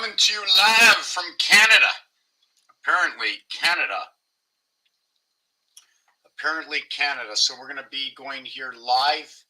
coming to you live from Canada. Apparently Canada. So we're going to be going here live.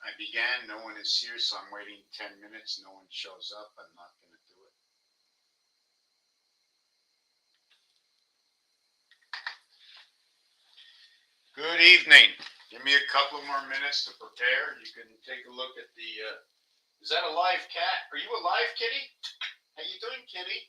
I began, no one is here, so I'm waiting 10 minutes. No one shows up. I'm not going to do it. Good evening. Give me a couple more minutes to prepare. You can take a look at the, is that a live cat? Are you a live kitty? How you doing, kitty?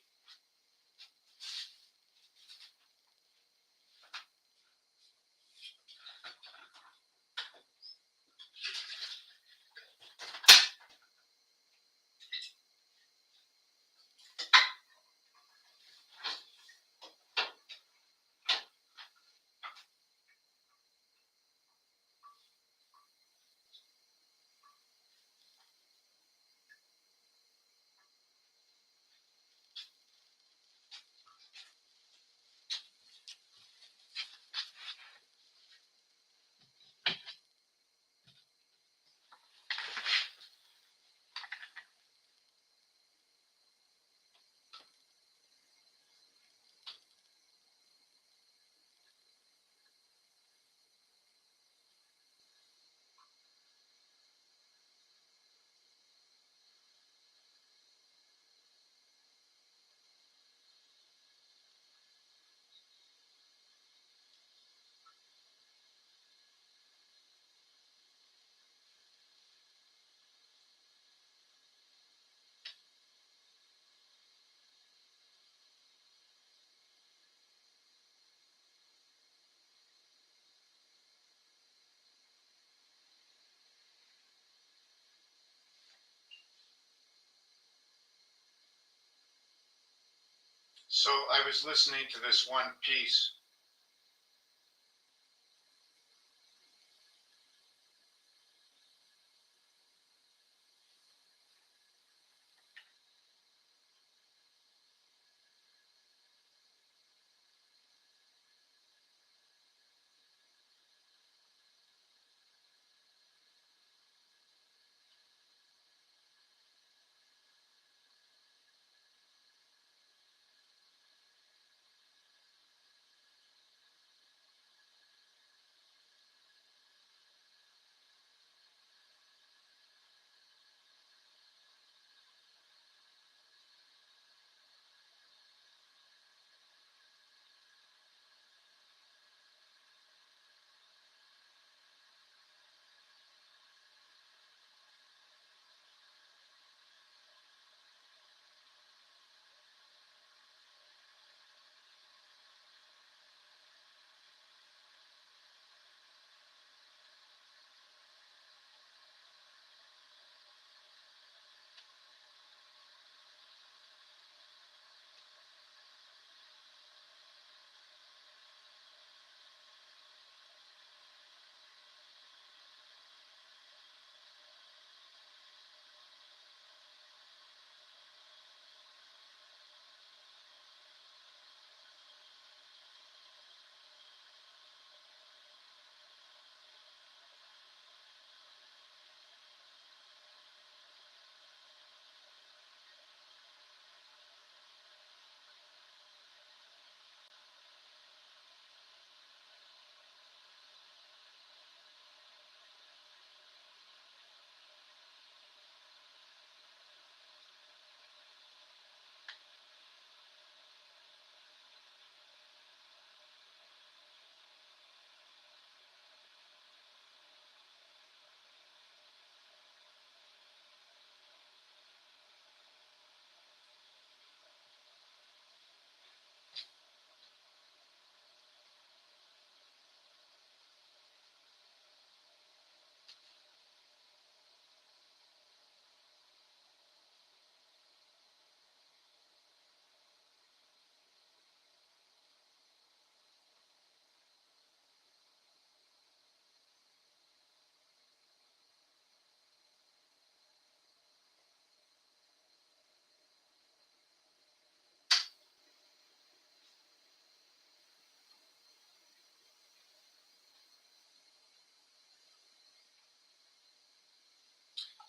So I was listening to this one piece.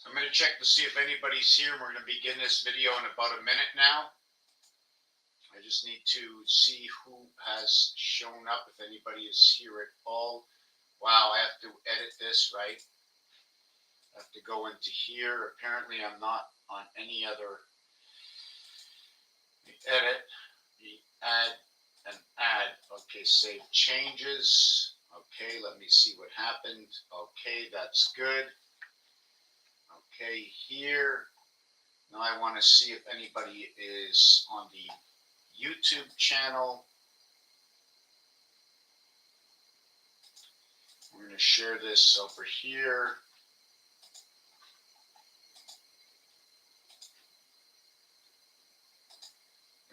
I'm going to check to see if anybody's here. We're going to begin this video in about a minute now. I just need to see who has shown up, if anybody is here at all. Wow, I have to edit this, right? I have to go into here. Apparently, I'm not on any other. Edit, add, and add. Okay, save changes. Okay, let me see what happened. Okay, that's good. Okay, here. Now I want to see if anybody is on the YouTube channel. We're going to share this over here.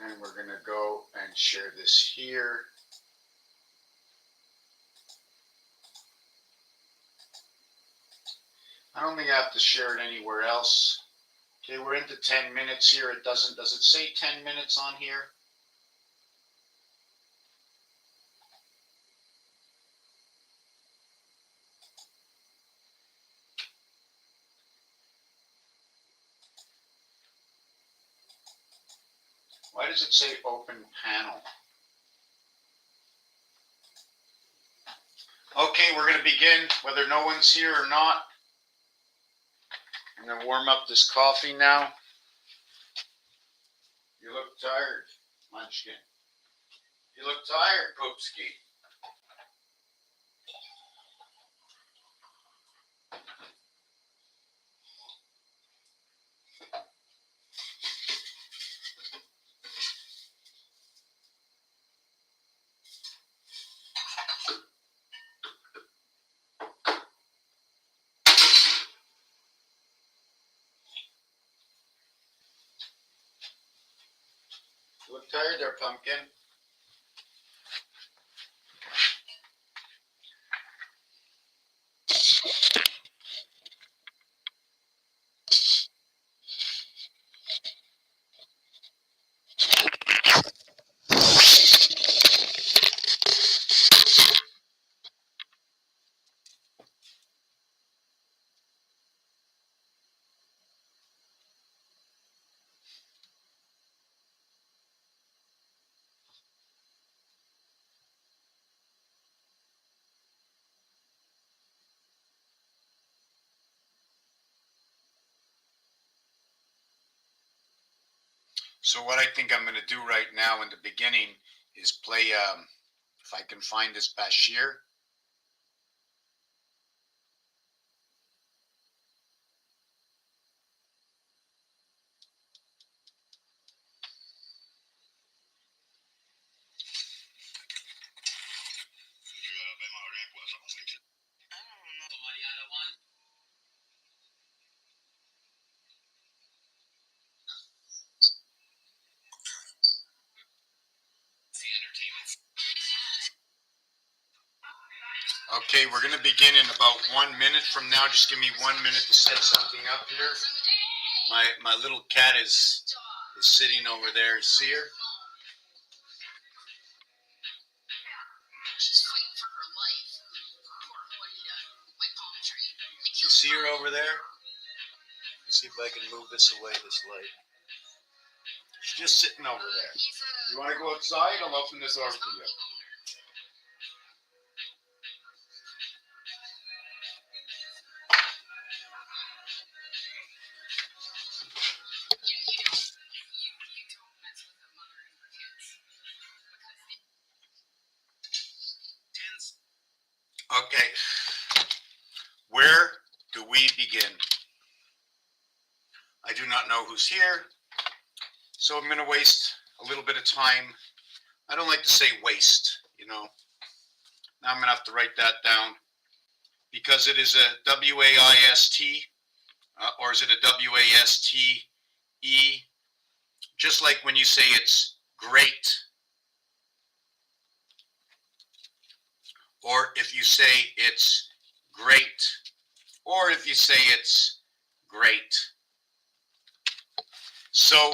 And we're going to go and share this here. I don't think I have to share it anywhere else. Okay, we're into 10 minutes here. It doesn't, does it say 10 minutes on here? Why does it say open panel? Okay, we're going to begin, whether no one's here or not. I'm going to warm up this coffee now. You look tired, Munchkin. You look tired, Poopski. You look tired there, Pumpkin. So what I think I'm going to do right now in the beginning is play, if I can find this Bashir. Okay, we're going to begin in about 1 minute from now. Just give me 1 minute to set something up here. My little cat is sitting over there. See her? You see her over there? Let's see if I can move this away, this light. She's just sitting over there. You want to go outside? I'll open this door for you. Okay. Where do we begin? I do not know who's here, so I'm going to waste a little bit of time. I don't like to say waste, you know. Now I'm going to have to write that down because it is a W-A-I-S-T, or is it a W-A-S-T-E? Just like when you say it's great, or if you say it's great, or if you say it's great. So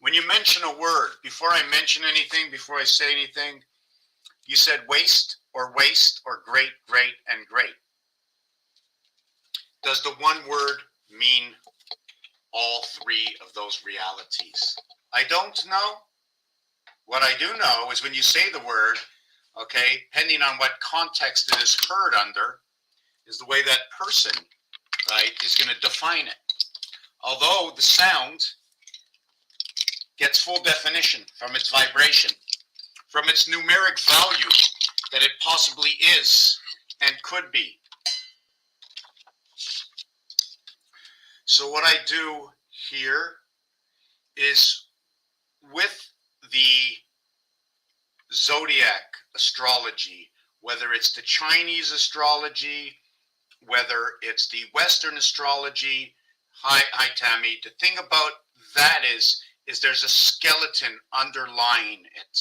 when you mention a word, before I mention anything, before I say anything, you said waste, or great, and great. Does the one word mean all three of those realities? I don't know. What I do know is when you say the word, okay, depending on what context it is heard under, is the way that person, right, is going to define it. Although the sound gets full definition from its vibration, from its numeric value that it possibly is and could be. So what I do here is with the zodiac astrology, whether it's the Chinese astrology, whether it's the Western astrology. Hi, Tammy. The thing about that is there's a skeleton underlying it.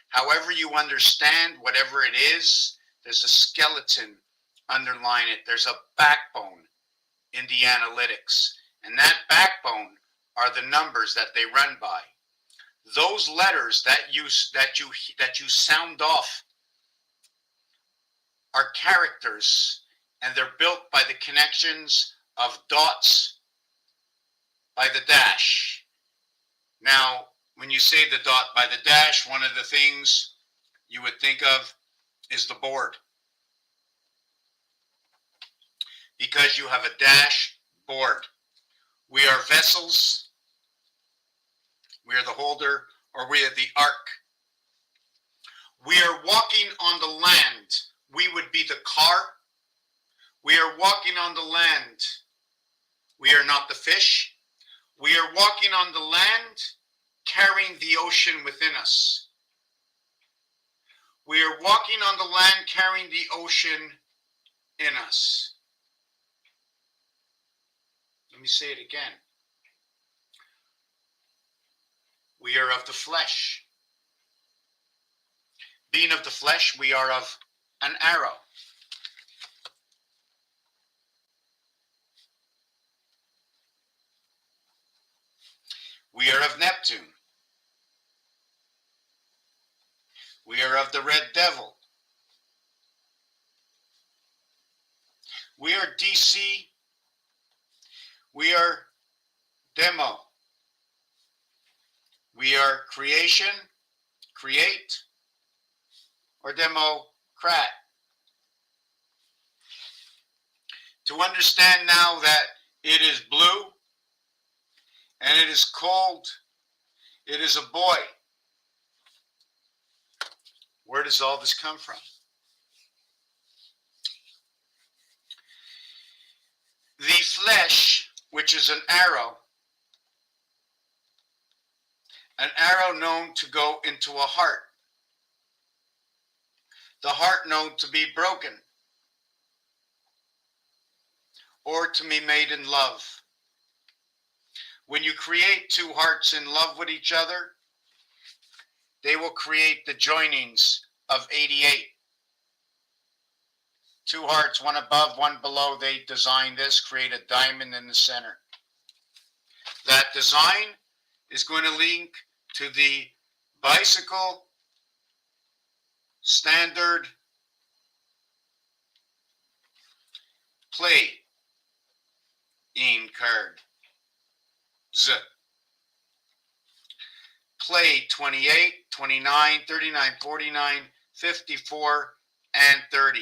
However you understand whatever it is, there's a skeleton underlying it. There's a backbone in the analytics, and that backbone are the numbers that they run by. Those letters that you sound off are characters, and they're built by the connections of dots by the dash. Now, when you say the dot by the dash, one of the things you would think of is the board, because you have a dash board. We are vessels, we are the holder, or we are the ark. We are walking on the land. We would be the car. We are walking on the land. We are not the fish. We are walking on the land, carrying the ocean within us. We are walking on the land, carrying the ocean in us. Let me say it again. We are of the flesh. Being of the flesh, we are of an arrow. We are of Neptune. We are of the red devil. We are DC. We are demo. We are creation, create, or democrat. To understand now that it is blue and it is cold, it is a boy. Where does all this come from? The flesh, which is an arrow known to go into a heart. The heart known to be broken or to be made in love. When you create two hearts in love with each other, they will create the joinings of 88. Two hearts, one above, one below. They design this, create a diamond in the center. That design is going to link to the bicycle standard play in card. Play 28, 29, 39, 49, 54, and 30.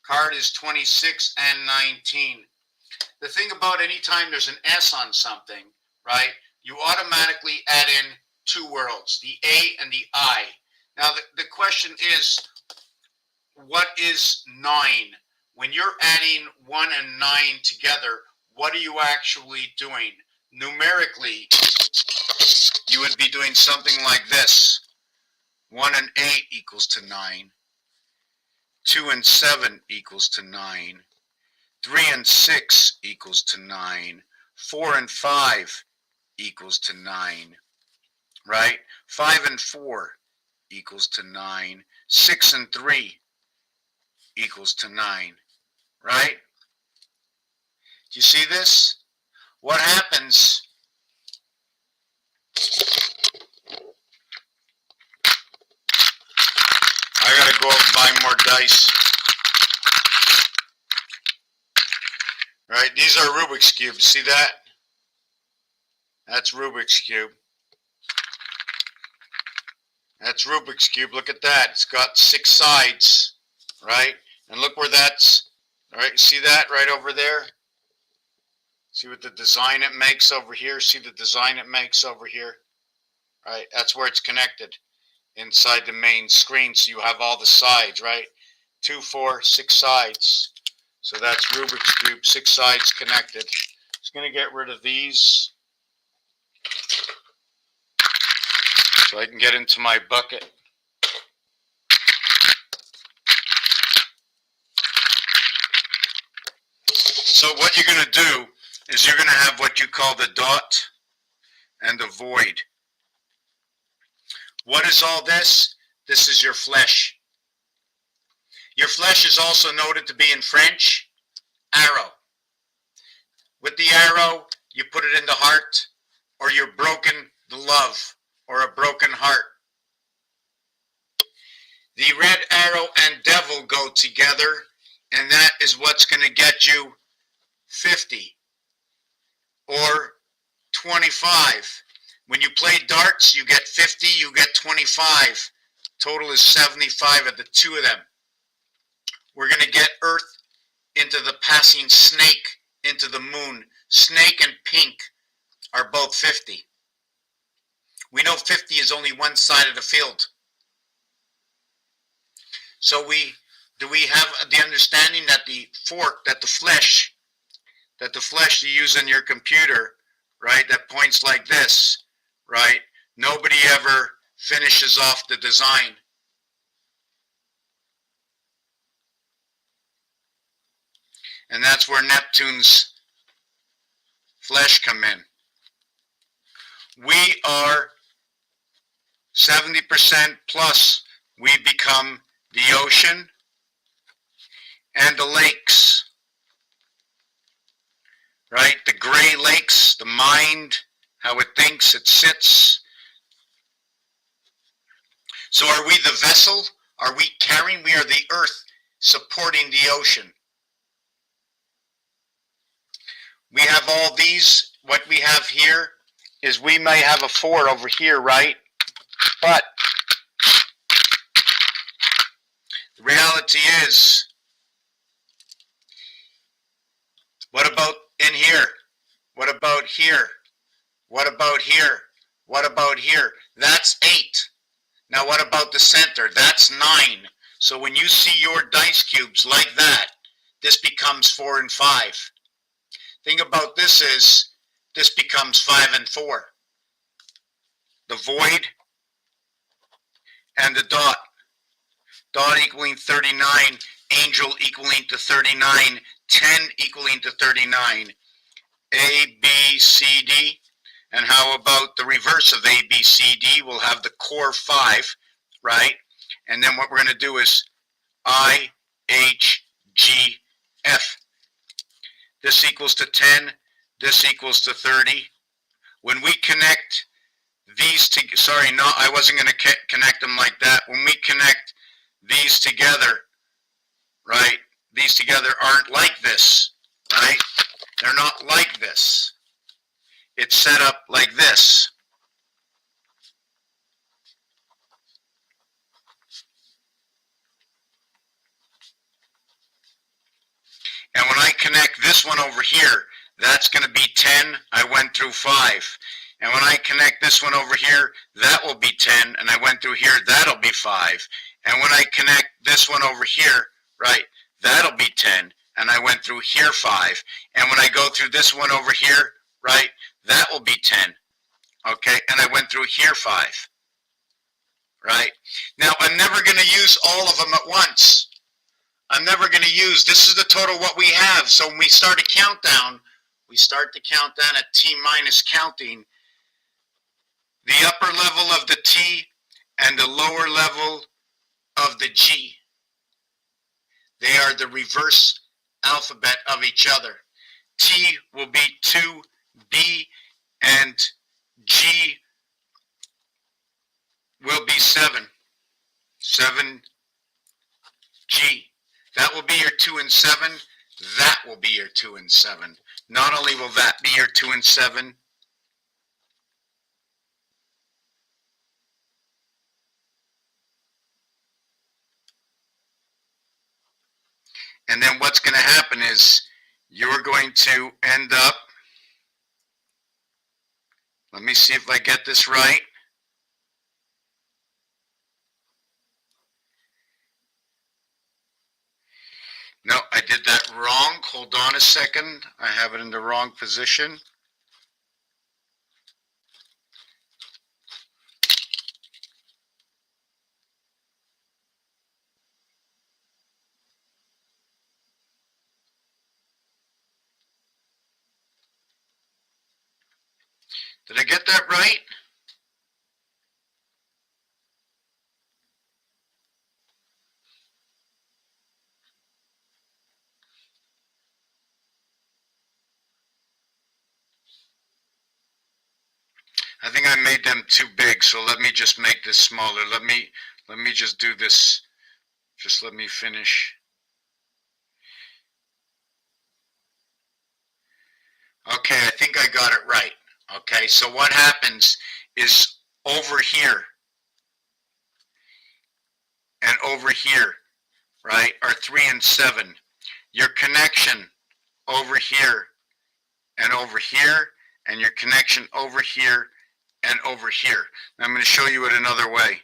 Card is 26 and 19. The thing about any time there's an S on something, right, you automatically add in two worlds, the A and the I. Now the question is, what is 9? When you're adding 1 and 9 together, what are you actually doing? Numerically, you would be doing something like this. 1 and 8 equals to 9. 2 and 7 equals to 9. 3 and 6 equals to 9. 4 and 5 equals to 9. Right? 5 and 4 equals to 9. 6 and 3 equals to 9. Right? Do you see this? What happens? I gotta go out and buy more dice. Right, these are Rubik's Cubes. See that? That's Rubik's Cube. That's Rubik's Cube. Look at that. It's got 6 sides, right? And look where that's, all right, see that right over there? See what the design it makes over here? See the design it makes over here? Right, that's where it's connected inside the main screen. So you have all the sides, right? 2, 4, 6 sides. So that's Rubik's Cube, 6 sides connected. Just going to get rid of these so I can get into my bucket. So what you're going to do is you're going to have what you call the dot and the void. What is all this? This is your flesh. Your flesh is also noted to be in French, arrow. With the arrow, you put it in the heart, or you're broken the love, or a broken heart. The red arrow and devil go together, and that is what's going to get you 50 or 25. When you play darts, you get 50, you get 25. Total is 75 of the two of them. We're going to get Earth into the passing snake into the moon. Snake and pink are both 50. We know 50 is only one side of the field. So do we have the understanding that the fork, that the flesh you use in your computer, right, that points like this, right, nobody ever finishes off the design. And that's where Neptune's flesh come in. We are 70% plus. We become the ocean and the lakes, right? The gray lakes, the mind, how it thinks, it sits. So are we the vessel? Are we carrying? We are the earth supporting the ocean. We have all these. What we have here is we may have a 4 over here, right? But the reality is, what about in here? What about here? What about here? What about here? That's 8. Now what about the center? That's 9. So when you see your dice cubes like that, this becomes 4 and 5. Thing about this is, this becomes 5 and 4. The void and the dot. Dot equaling 39, angel equaling to 39, 10 equaling to 39. A, B, C, D. And how about the reverse of A, B, C, D? We'll have the core 5, right? And then what we're going to do is I, H, G, F. This equals to 10. This equals to 30. When we connect these together, sorry, no, I wasn't going to connect them like that. When we connect these together, right, these together aren't like this, right? They're not like this. It's set up like this. And when I connect this one over here, that's going to be 10. I went through 5. And when I connect this one over here, that will be 10. And I went through here, that'll be 5. And when I connect this one over here, right, that'll be 10. And I went through here 5. And when I go through this one over here, right, that will be 10. Okay, and I went through here 5. Right? Now, I'm never going to use all of them at once. I'm never going to use, this is the total what we have. So when we start a countdown, we start the countdown at T-minus counting. The upper level of the T and the lower level of the G. They are the reverse alphabet of each other. T will be 2, B and G will be 7. 7, G. That will be your 2 and 7. that will be your 2 and 7. Not only will that be your 2 and 7, and then what's going to happen is you're going to end up, let me see if I get this right. No, I did that wrong. Hold on a second. I have it in the wrong position. Did I get that right? I think I made them too big, so let me just make this smaller. Let me just do this. Just let me finish. Okay, I think I got it right. Okay, so what happens is over here and over here, right, are 3 and 7. Your connection over here and over here, and your connection over here and over here. Now I'm going to show you it another way.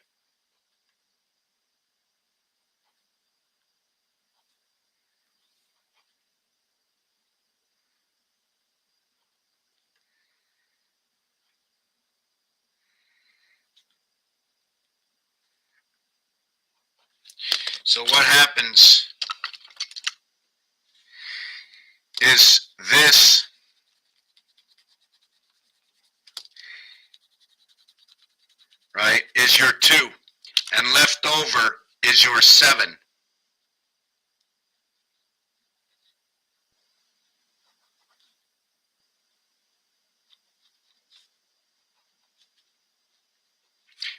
So what happens is this right is your 2, and left over is your 7.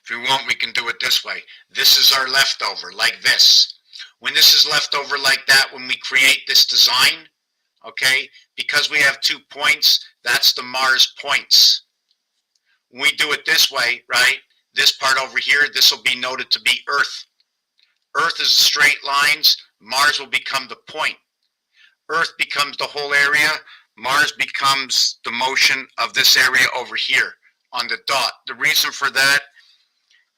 If we want, we can do it this way. This is our leftover, like this. When this is left over like that, when we create this design, okay, because we have 2 points, that's the Mars points. When we do it this way, right, this part over here, this will be noted to be Earth. Earth is straight lines, Mars will become the point. Earth becomes the whole area, Mars becomes the motion of this area over here on the dot. The reason for that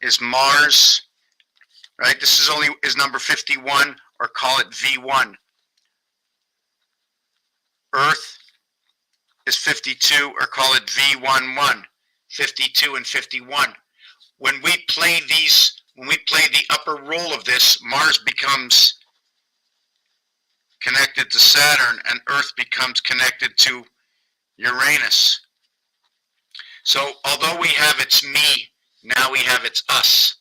is Mars, right? This is number 51, or call it V1. Earth is 52, or call it V11, 52 and 51. When we play the upper roll of this, Mars becomes connected to Saturn and Earth becomes connected to Uranus. So although we have it's me, now we have it's us.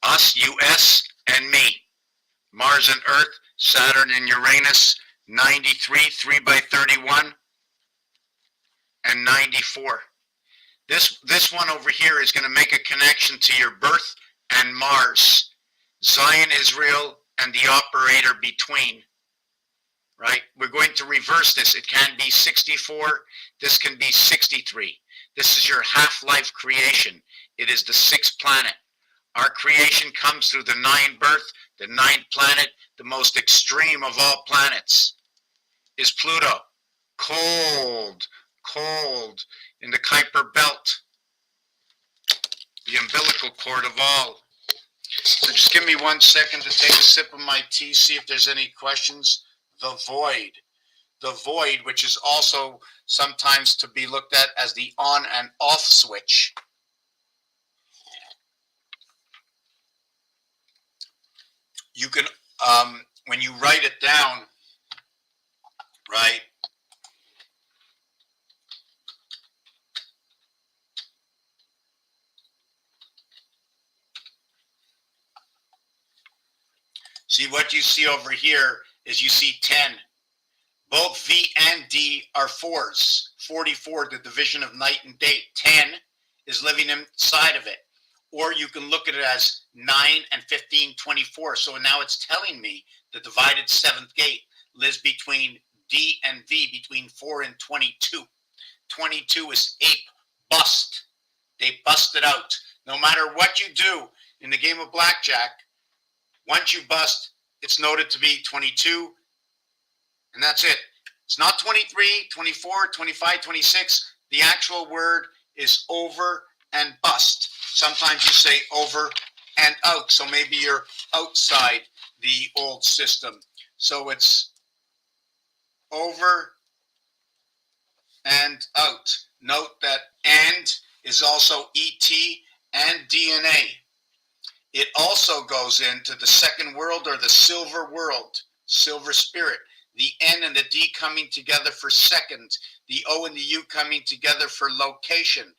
Us, US, and me. Mars and Earth, Saturn and Uranus, 93, 3 by 31, and 94. This one over here is going to make a connection to your birth and Mars, Zion, Israel, and the operator between, right? We're going to reverse this. It can be 64. This can be 63. This is your half-life creation. It is the 6th planet. Our creation comes through the 9th birth, the 9th planet, the most extreme of all planets is Pluto. Cold, cold in the Kuiper belt, the umbilical cord of all. So just give me 1 second to take a sip of my tea, see if there's any questions. The void, which is also sometimes to be looked at as the on and off switch. You can, when you write it down, right, see what you see over here is you see 10. Both V and D are 4s. 44, the division of night and day. 10 is living inside of it. Or you can look at it as 9 and 15, 24. So now it's telling me the divided 7th gate. lives between D and V, between 4 and 22. 22 is ape, bust. They bust it out. No matter what you do in the game of blackjack, once you bust, it's noted to be 22, and that's it. It's not 23, 24, 25, 26. The actual word is over and bust. Sometimes you say over and out, so maybe you're outside the old system. So it's over and out. Note that and is also ET and DNA. It also goes into the second world, or the silver world, silver spirit. The N and the D coming together for second. The O and the U coming together for location.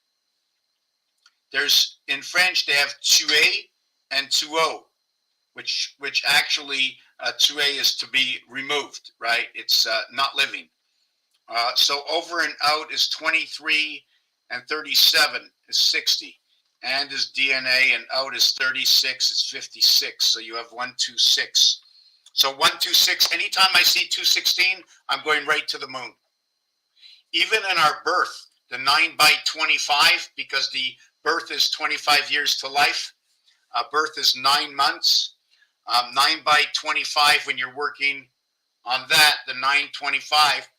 There's, in French, they have tuer and tuo, which actually, tuer is to be removed, right? It's not living. So over and out is 23, and 37 is 60. And is DNA, and out is 36, it's 56. So you have 126. So 126, anytime I see 216, I'm going right to the moon. Even in our birth, the 9 by 25, because the birth is 25 years to life. Birth is 9 months. 9 by 25, when you're working on that, the 925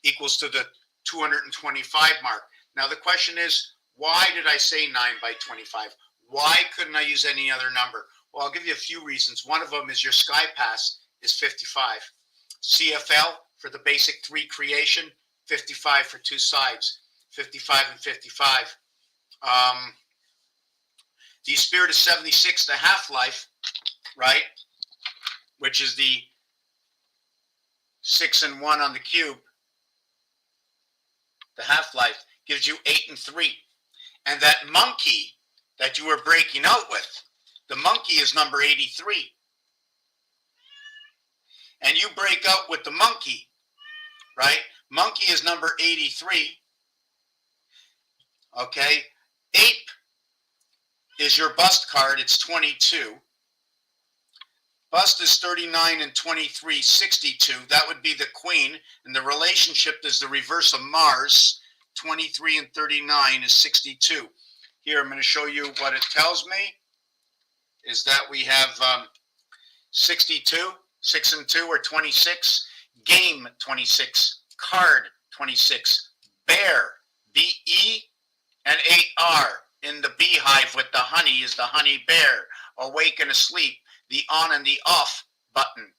equals to the 225 mark. Now the question is, why did I say 9 by 25? Why couldn't I use any other number? Well, I'll give you a few reasons. One of them is your sky pass is 55. CFL for the basic 3 creation, 55 for 2 sides, 55 and 55. The spirit is 76, the half-life, right? Which is the 6 and 1 on the cube. The half-life gives you 8 and 3. And that monkey that you were breaking out with, the monkey is number 83. And you break out with the monkey, right? Monkey is number 83. Okay. Ape is your bust card. It's 22. Bust is 39 and 23, 62. That would be the queen. And the relationship is the reverse of Mars. 23 and 39 is 62. Here, I'm going to show you what it tells me is that we have 62, 6 and 2 are 26, game 26, card 26, bear, B-E and 8-R. In the beehive with the honey is the honey bear. Awake and asleep, the on and the off button.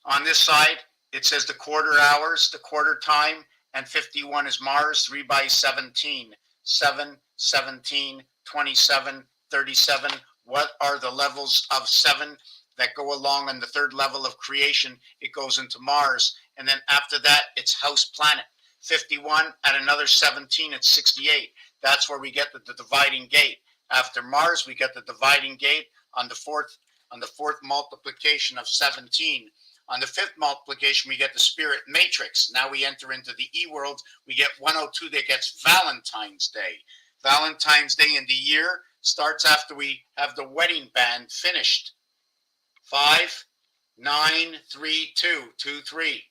On this side, it says the quarter hours, the quarter time, and 51 is Mars, 3 by 17, 7, 17, 27, 37. What are the levels of 7 that go along on the third level of creation? It goes into Mars. And then after that, it's house planet. 51 at another 17, it's 68. That's where we get the dividing gate. After Mars, we get the dividing gate on the fourth multiplication of 17. On the 5th multiplication, we get the spirit matrix. Now we enter into the E world. We get 102 that gets Valentine's Day. Valentine's Day in the year starts after we have the wedding band finished. 5, 9, 3, 2, 2, 3.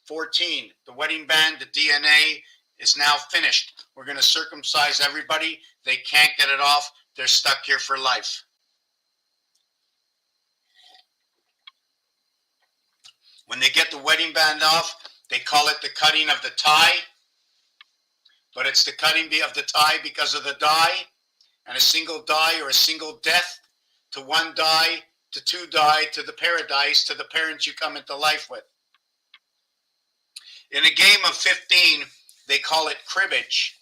14, the wedding band, the DNA is now finished. We're going to circumcise everybody. They can't get it off. They're stuck here for life. When they get the wedding band off, they call it the cutting of the tie. But it's the cutting of the tie because of the die. And a single die or a single death to 1 die, to 2 die, to the paradise, to the parents you come into life with. In a game of 15, they call it cribbage.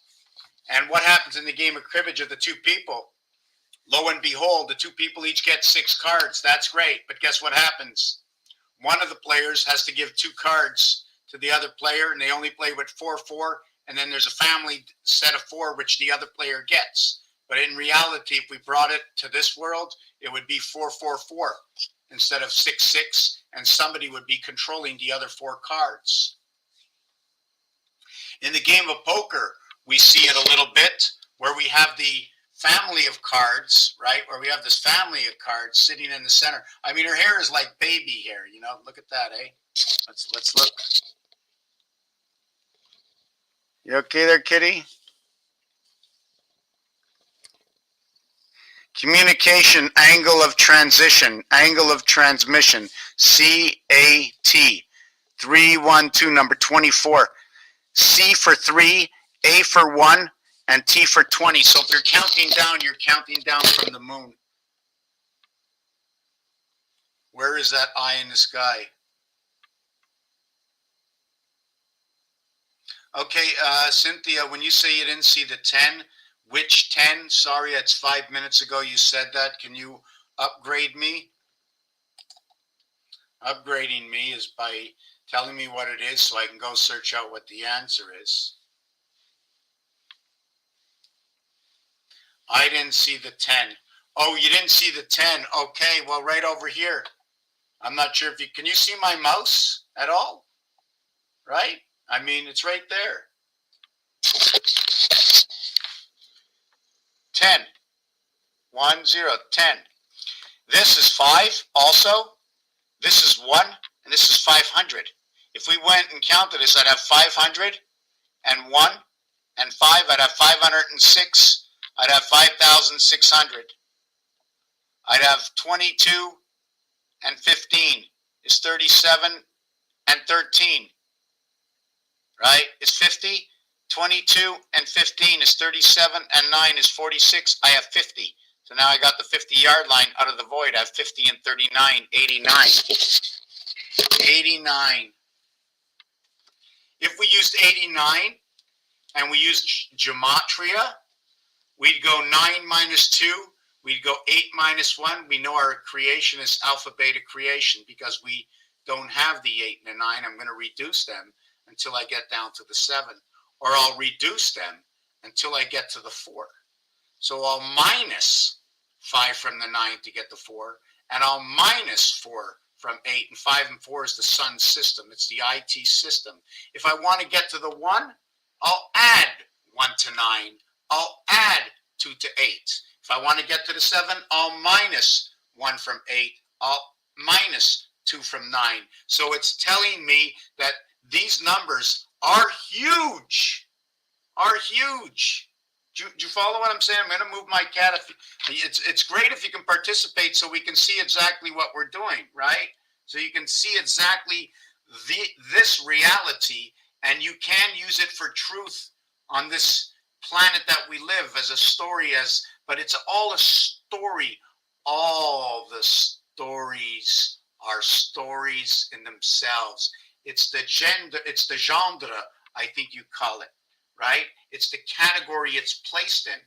And what happens in the game of cribbage are the 2 people. Lo and behold, the 2 people each get 6 cards. That's great. But guess what happens? One of the players has to give 2 cards to the other player, and they only play with 4-4. And then there's a family set of 4, which the other player gets. But in reality, if we brought it to this world, it would be 4-4-4 instead of 6-6. And somebody would be controlling the other 4 cards. In the game of poker, we see it a little bit where we have the family of cards, right? Where we have this family of cards sitting in the center. I mean, her hair is like baby hair, you know. Look at that, eh? Let's look. You okay there, kitty? Communication, angle of transition, angle of transmission, CAT, 312, number 24. C for 3, A for 1, and T for 20. So if you're counting down, you're counting down from the moon. Where is that eye in the sky? Okay, Cynthia, when you say you didn't see the 10, which 10? Sorry, it's 5 minutes ago you said that. Can you upgrade me? Upgrading me is by telling me what it is so I can go search out what the answer is. I didn't see the 10. Oh, you didn't see the 10. Okay, well, right over here. I'm not sure if you, can you see my mouse at all? Right? I mean, it's right there. 10. 1, 0, 10. This is 5 also. This is 1, and this is 500. If we went and counted this, I'd have 500 and 1 and 5. I'd have 506. I'd have 5,600. I'd have 22 and 15 is 37 and 13. Right? Is 50. 22 and 15 is 37 and 9 is 46. I have 50. So now I got the 50-yard line out of the void. I have 50 and 39, 89. 89. If we used 89 and we used gematria, we'd go 9 minus 2. We'd go 8 minus 1. We know our creation is alpha beta creation because we don't have the 8 and the 9. I'm going to reduce them until I get down to the 7. Or I'll reduce them until I get to the 4. So I'll minus 5 from the 9 to get the 4. And I'll minus 4 from 8. And 5 and 4 is the sun system. It's the IT system. If I want to get to the 1, I'll add 1 to 9. I'll add 2 to 8. If I want to get to the 7, I'll minus 1 from 8. I'll minus 2 from 9. So it's telling me that these numbers are huge. Are huge. Do you follow what I'm saying? I'm going to move my cat. It's great if you can participate so we can see exactly what we're doing, right? So you can see exactly this reality, and you can use it for truth on this planet that we live as a story, but it's all a story. All the stories are stories in themselves. It's the genre, I think you call it, right? It's the category it's placed in.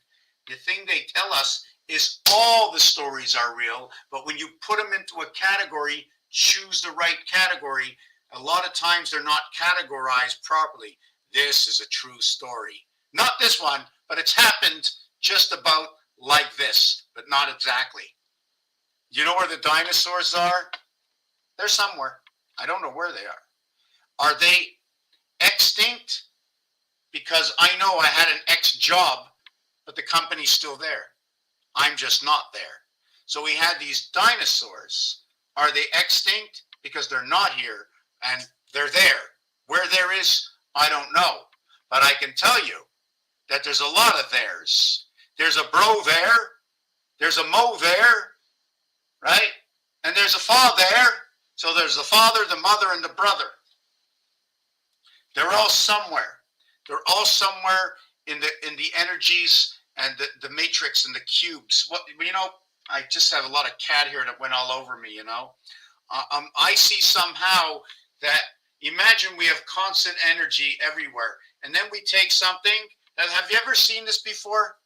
The thing they tell us is all the stories are real, but when you put them into a category, choose the right category. A lot of times they're not categorized properly. This is a true story. Not this one, but it's happened just about like this, but not exactly. You know where the dinosaurs are? They're somewhere. I don't know where they are. Are they extinct? Because I know I had an X job, but the company's still there. I'm just not there. So we had these dinosaurs. Are they extinct? Because they're not here, and they're there. Where there is, I don't know. But I can tell you that there's a lot of theirs. There's a bro there. There's a mo there. Right? And there's a fa there. So there's the father, the mother, and the brother. They're all somewhere. They're all somewhere in the energies and the matrix and the cubes. What, you know, I just have a lot of cat here that went all over me, you know. I see somehow that, imagine we have constant energy everywhere, and then we take something. Have you ever seen this before?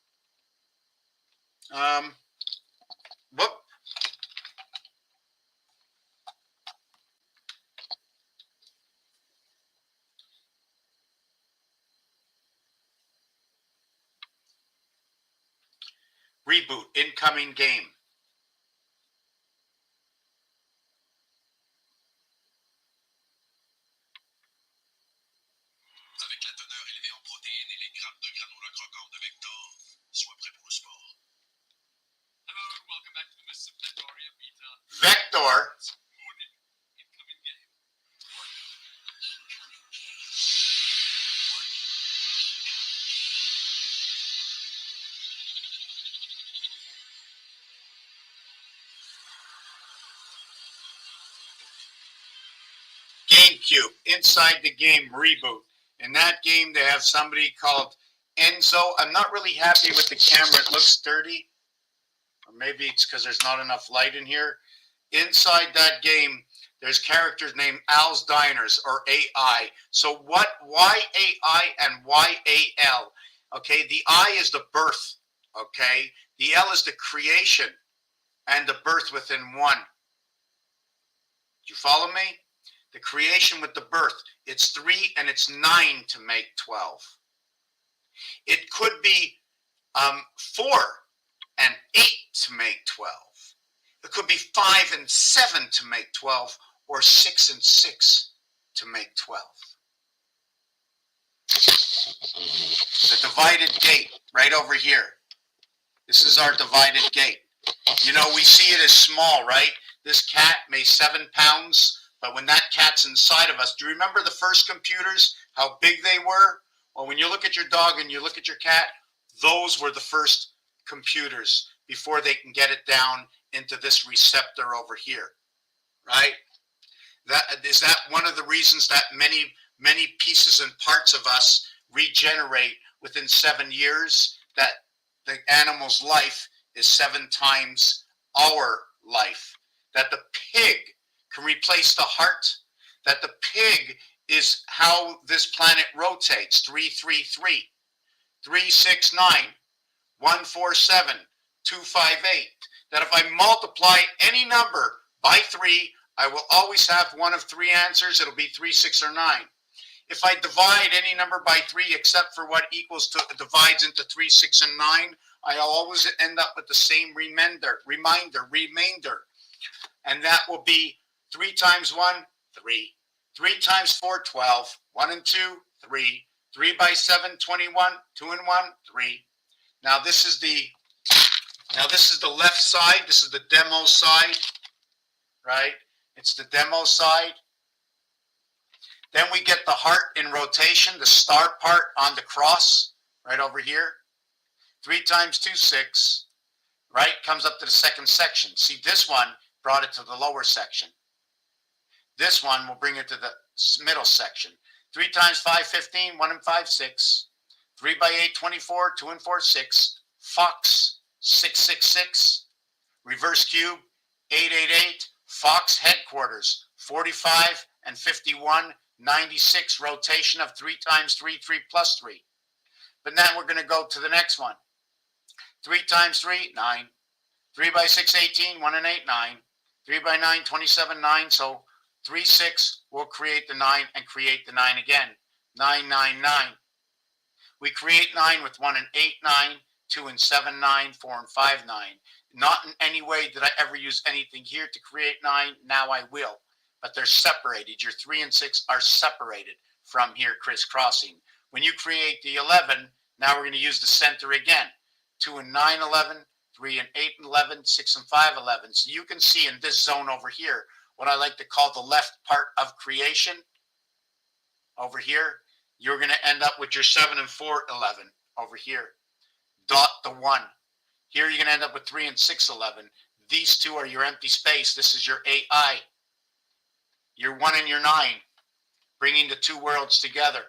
Whoop. Reboot, incoming game. Avec la teneur élevée en protéines et les grammes de granola croquante de Vector, sois prêt pour le sport. Vector. GameCube, inside the game Reboot. In that game, they have somebody called Enzo. I'm not really happy with the camera. It looks dirty. Or maybe it's because there's not enough light in here. Inside that game, there's characters named Al's Diners, or AI. So why AI and why AL? Okay, the I is the birth. Okay, the L is the creation and the birth within one. Do you follow me? The creation with the birth. It's 3 and it's 9 to make 12. It could be 4 and 8 to make 12. It could be 5 and 7 to make 12, or 6 and 6 to make 12. The divided gate right over here. This is our divided gate. You know, we see it as small, right? This cat weighs 7 pounds, but when that cat's inside of us, do you remember the first computers, how big they were? Well, when you look at your dog and you look at your cat, those were the first computers before they can get it down into this receptor over here, right? Is that one of the reasons that many pieces and parts of us regenerate within 7 years? That the animal's life is 7 times our life. That the pig can replace the heart. That the pig is how this planet rotates. 333, 369, 147, 258. That if I multiply any number by 3, I will always have one of 3 answers. It'll be 3, 6, or 9. If I divide any number by 3 except for what equals to divides into 3, 6, and 9, I always end up with the same remainder. And that will be 3 times 1, 3. 3 times 4, 12. 1 and 2, 3. 3 by 7, 21. 2 and 1, 3. Now this is the left side. This is the demo side, right? It's the demo side. Then we get the heart in rotation, the star part on the cross, right over here. 3 times 2, 6, right? Comes up to the second section. See, this one brought it to the lower section. This one will bring it to the middle section. 3 times 5, 15, 1 and 5, 6. 3 by 8, 24, 2 and 4, 6. Fox, 666. Reverse cube, 888. Fox headquarters, 45 and 51, 96. Rotation of 3 times 3, 3 plus 3. But now we're going to go to the next one. 3 times 3, 9. 3 by 6, 18. 1 and 8, 9. 3 by 9, 27, 9. So 3, 6 will create the 9 and create the 9 again. 9, 9, 9. We create 9 with 1 and 8, 9. 2 and 7, 9. 4 and 5, 9. Not in any way did I ever use anything here to create 9. Now I will. But they're separated. Your 3 and 6 are separated from here, crisscrossing. When you create the 11, now we're going to use the center again. 2 and 9, 11. 3 and 8, 11. 6 and 5, 11. So you can see in this zone over here what I like to call the left part of creation. Over here, you're going to end up with your 7 and 4, 11. Over here. Dot the 1. Here you're going to end up with 3 and 6, 11. These two are your empty space. This is your AI. Your 1 and your 9. Bringing the two worlds together.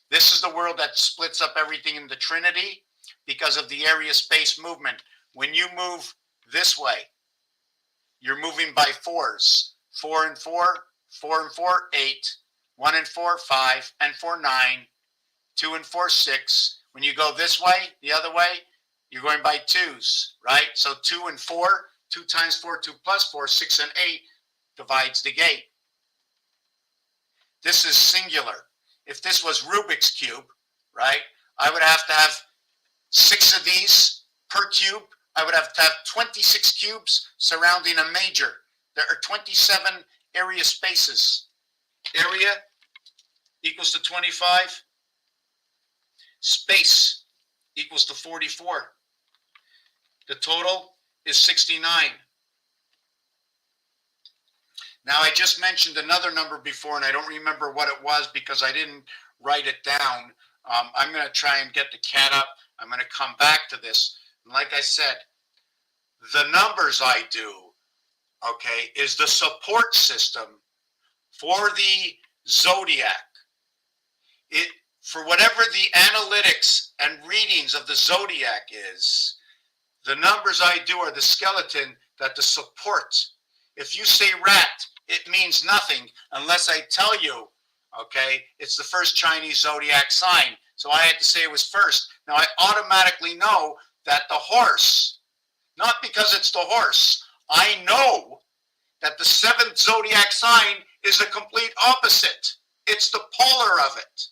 This is the world that splits up everything in the Trinity because of the area space movement. When you move this way, you're moving by 4s. 4 and 4, 4 and 4, 8. 1 and 4, 5, and 4, 9. 2 and 4, 6. When you go this way, the other way, you're going by 2s, right? So 2 and 4, 2 times 4, 2 plus 4, 6 and 8 divides the gate. This is singular. If this was Rubik's Cube, right, I would have to have 6 of these per cube. I would have to have 26 cubes surrounding a major. There are 27 area spaces. Area equals to 25. Space equals to 44. The total is 69. Now, I just mentioned another number before, and I don't remember what it was because I didn't write it down. I'm going to try and get the cat up. I'm going to come back to this. And like I said, the numbers I do, okay, is the support system for the zodiac. It, for whatever the analytics and readings of the zodiac is, the numbers I do are the skeleton that the support. If you say rat, it means nothing unless I tell you, okay, it's the first Chinese zodiac sign. So I had to say it was first. Now I automatically know that the horse, not because it's the horse, I know that the seventh zodiac sign is the complete opposite. It's the polar of it.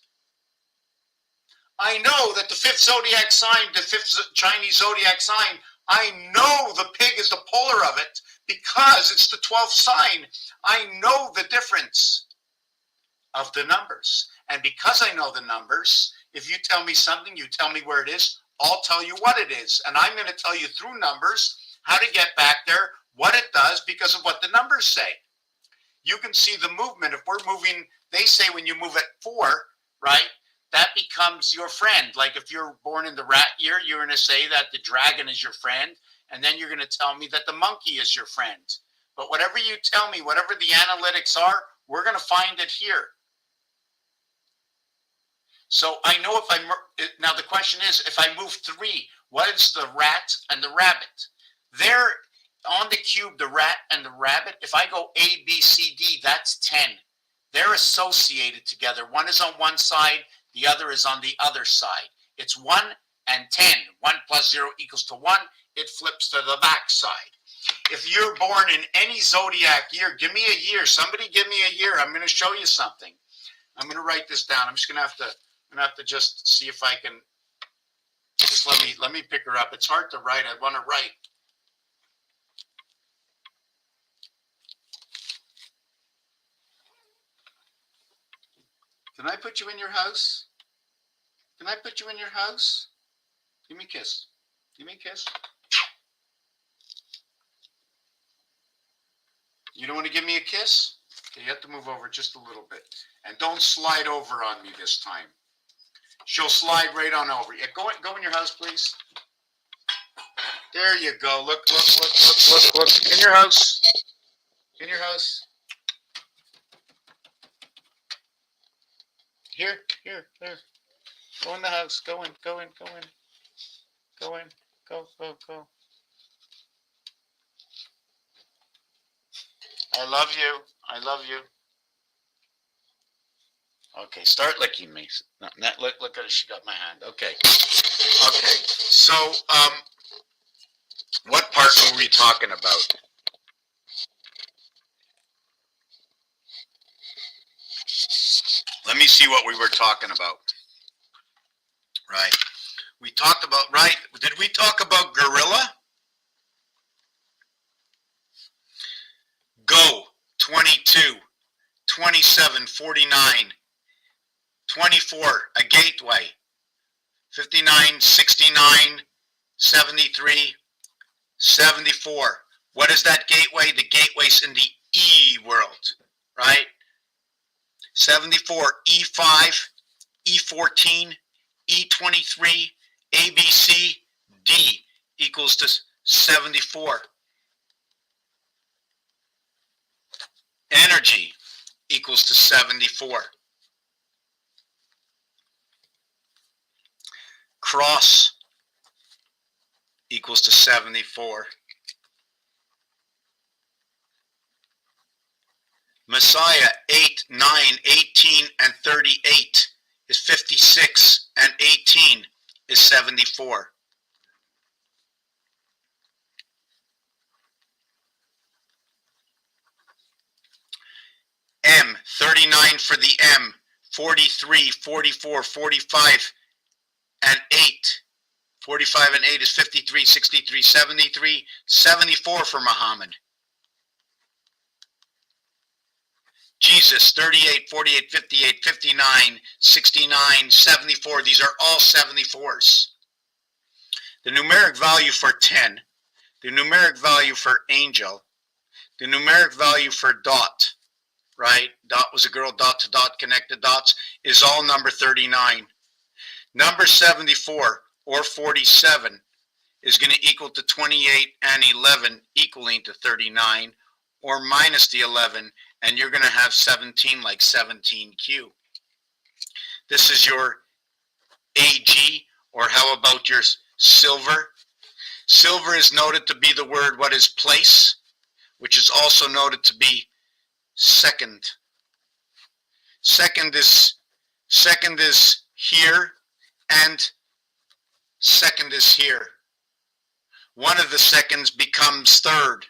I know that the fifth zodiac sign, the fifth Chinese zodiac sign, I know the pig is the polar of it because it's the 12th sign. I know the difference of the numbers. And because I know the numbers, if you tell me something, you tell me where it is, I'll tell you what it is. And I'm going to tell you through numbers how to get back there, what it does because of what the numbers say. You can see the movement. If we're moving, they say when you move at 4, right, that becomes your friend. Like if you're born in the rat year, you're going to say that the dragon is your friend, and then you're going to tell me that the monkey is your friend. But whatever you tell me, whatever the analytics are, we're going to find it here. So I know if I, now the question is, if I move 3, what is the rat and the rabbit? They're on the cube, the rat and the rabbit. If I go A, B, C, D, that's 10. They're associated together. One is on one side, the other is on the other side. It's 1 and 10. 1 plus 0 equals to 1. It flips to the back side. If you're born in any zodiac year, give me a year. Somebody give me a year. I'm going to show you something. I'm going to write this down. I'm just going to have to just see if I can. Just let me pick her up. It's hard to write. I want to write. Can I put you in your house? Can I put you in your house? Give me a kiss. Give me a kiss. You don't want to give me a kiss? Okay, you have to move over just a little bit. And don't slide over on me this time. She'll slide right on over. Yeah, go in your house, please. There you go. Look. In your house. In your house. Here. Go in the house. Go in. Go. I love you. Okay, start licking me. Look at it. She got my hand. Okay. So, what part were we talking about? Let me see what we were talking about. Right. We talked about, right. Did we talk about gorilla? Go, 22, 27, 49, 24, a gateway, 59, 69, 73, 74. What is that gateway? The gateway's in the E world, right? 74, E5, E14, E23, ABC, D equals to 74. Energy equals to 74. Cross equals to 74. Messiah, 8, 9, 18, and 38 is 56, and 18 is 74. M, 39 for the M, 43, 44, 45, and 8. 45 and 8 is 53, 63, 73, 74 for Muhammad. Jesus, 38, 48, 58, 59, 69, 74. These are all 74s. The numeric value for 10, the numeric value for angel, the numeric value for dot, right? Dot was a girl, dot to dot, connected dots, is all number 39. Number 74 or 47 is going to equal to 28 and 11 equaling to 39, or minus the 11, and you're going to have 17 like 17Q. This is your AG, or how about your silver? Silver is noted to be the word what is place, which is also noted to be second. Second is here, and second is here. One of the seconds becomes third.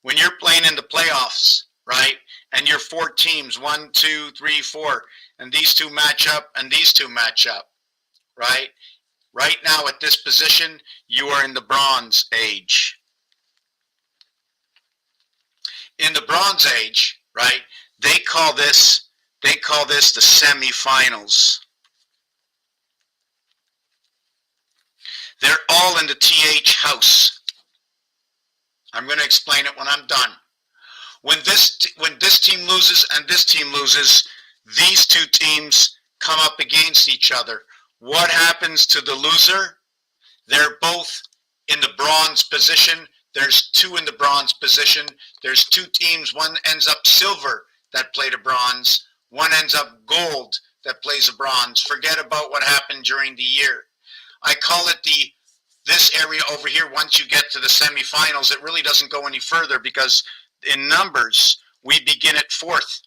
When you're playing in the playoffs, right, and you're 4 teams, 1, 2, 3, 4, and these two match up, and these two match up, right? Right now at this position, you are in the Bronze Age. In the Bronze Age, right, they call this the semifinals. They're all in the TH house. I'm going to explain it when I'm done. When this team loses and this team loses, these two teams come up against each other. What happens to the loser? They're both in the bronze position. There's 2 in the bronze position. There's 2 teams. One ends up silver that played a bronze. One ends up gold that plays a bronze. Forget about what happened during the year. I call it this area over here. Once you get to the semifinals, it really doesn't go any further, because in numbers, we begin at 4th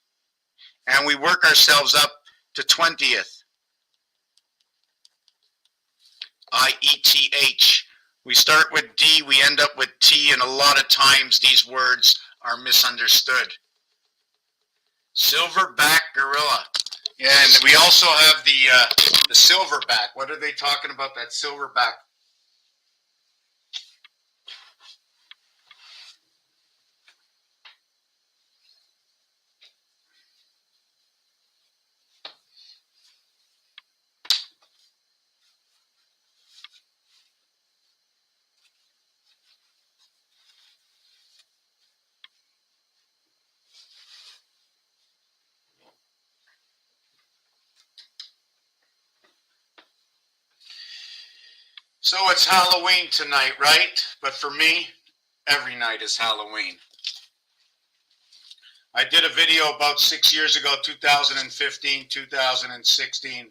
and we work ourselves up to 20th. IETH. We start with D, we end up with T, and a lot of times these words are misunderstood. Silverback gorilla. And we also have the silverback. What are they talking about, that silverback? So it's Halloween tonight, right? But for me, every night is Halloween. I did a video about 6 years ago, 2015, 2016.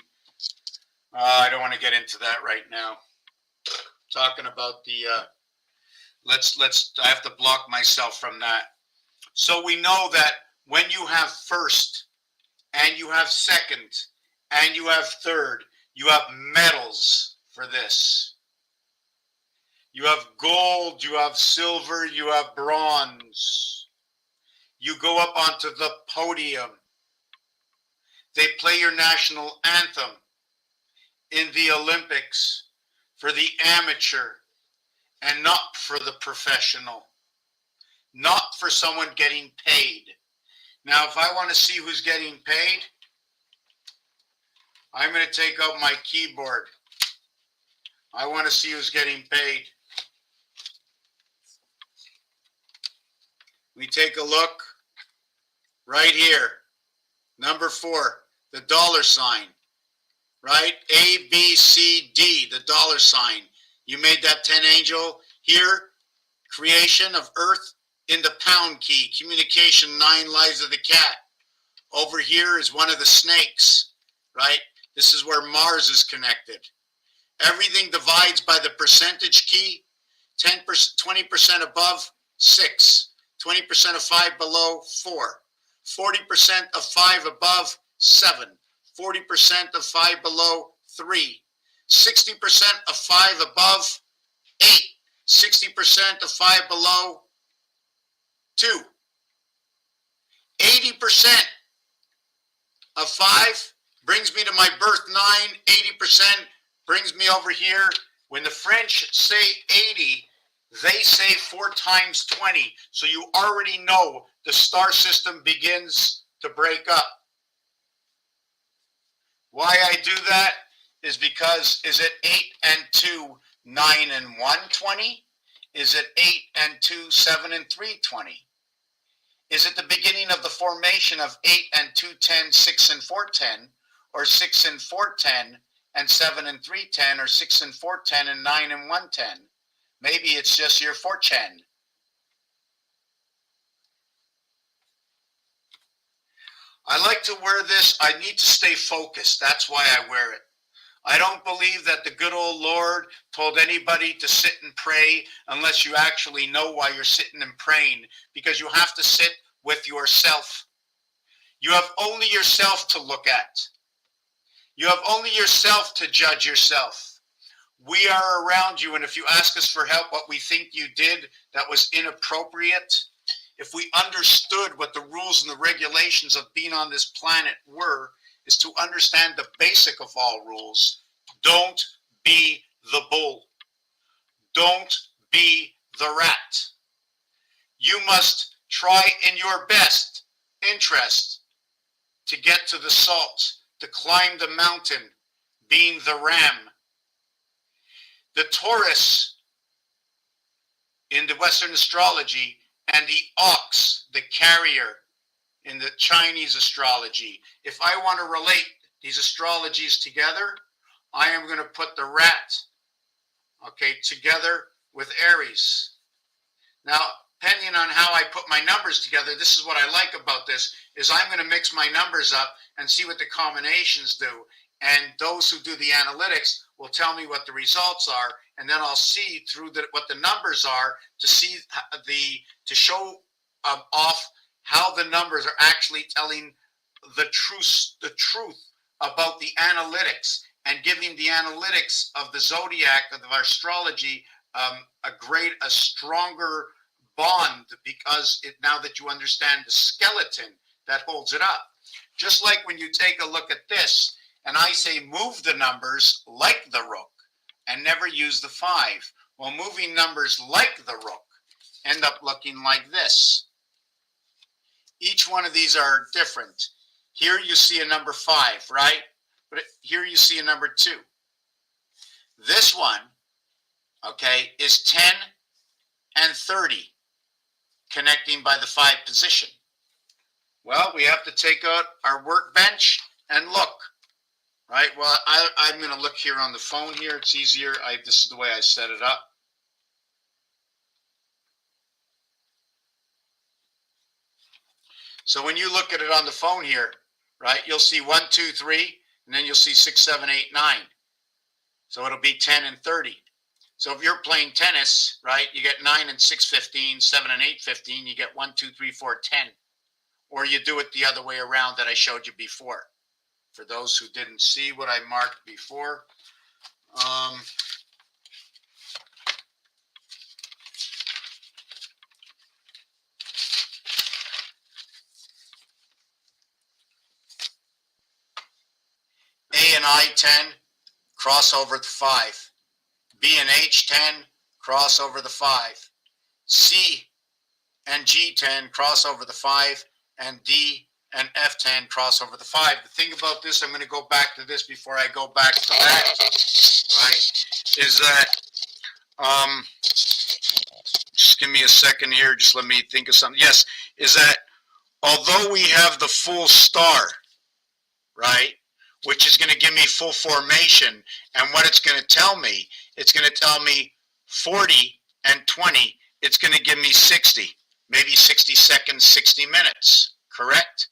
I don't want to get into that right now. Talking about the, I have to block myself from that. So we know that when you have first, and you have second, and you have third, you have medals for this. You have gold, you have silver, you have bronze. You go up onto the podium. They play your national anthem in the Olympics for the amateur and not for the professional. Not for someone getting paid. Now, if I want to see who's getting paid, I'm going to take out my keyboard. I want to see who's getting paid. We take a look right here. Number 4, the dollar sign, right? A, B, C, D, the dollar sign. You made that 10 angel. Here, creation of earth in the pound key. Communication, 9 lives of the cat. Over here is one of the snakes, right? This is where Mars is connected. Everything divides by the percentage key. 10%, 20% above, 6. 20% of 5 below, 4. 40% of 5 above, 7. 40% of 5 below, 3. 60% of 5 above, 8. 60% of 5 below, 2. 80% of 5 brings me to my birth 9. 80% brings me over here. When the French say 80, they say 4 times 20. So you already know the star system begins to break up. Why I do that is because, is it 8 and 2, 9 and 1, 20? Is it 8 and 2, 7 and 3, 20? Is it the beginning of the formation of 8 and 210, 6 and 410, or 6 and 410 and 7 and 310, or 6 and 410 and 9 and 110? Maybe it's just your fortune. I like to wear this. I need to stay focused. That's why I wear it. I don't believe that the good old Lord told anybody to sit and pray unless you actually know why you're sitting and praying, because you have to sit with yourself. You have only yourself to look at. You have only yourself to judge yourself. We are around you, and if you ask us for help, what we think you did that was inappropriate, if we understood what the rules and the regulations of being on this planet were, is to understand the basic of all rules. Don't be the bull. Don't be the rat. You must try in your best interest to get to the salt, to climb the mountain, being the ram. The Taurus in the Western astrology, and the ox, the carrier, in the Chinese astrology. If I want to relate these astrologies together, I am going to put the rat, okay, together with Aries. Now, depending on how I put my numbers together, this is what I like about this, is I'm going to mix my numbers up and see what the combinations do. And those who do the analytics will tell me what the results are, and then I'll see through what the numbers are to see to show off how the numbers are actually telling the truth about the analytics, and giving the analytics of the zodiac of our astrology a stronger bond, because now that you understand the skeleton that holds it up. Just like when you take a look at this, and I say move the numbers like the rook and never use the 5. Well, moving numbers like the rook end up looking like this. Each one of these are different. Here you see a number 5, right? But here you see a number 2. This one, okay, is 10 and 30, connecting by the 5 position. Well, we have to take out our workbench and look. Right, well, I'm going to look here on the phone here. It's easier. This is the way I set it up. So when you look at it on the phone here, right, you'll see 1, 2, 3, and then you'll see 6, 7, 8, 9. So it'll be 10 and 30. So if you're playing tennis, right, you get 9 and 6, 15, 7 and 8, 15. You get 1, 2, 3, 4, 10. Or you do it the other way around that I showed you before. For those who didn't see what I marked before, A and I 10, cross over the 5. B and H 10, cross over the 5. C and G 10, cross over the 5. And D and F10, cross over the 5. The thing about this, I'm going to go back to this before I go back to that, right, is that, just give me a second here, just let me think of something. Yes, is that although we have the full star, right, which is going to give me full formation, and what it's going to tell me, it's going to tell me 40 and 20, it's going to give me 60, maybe 60 seconds, 60 minutes, correct?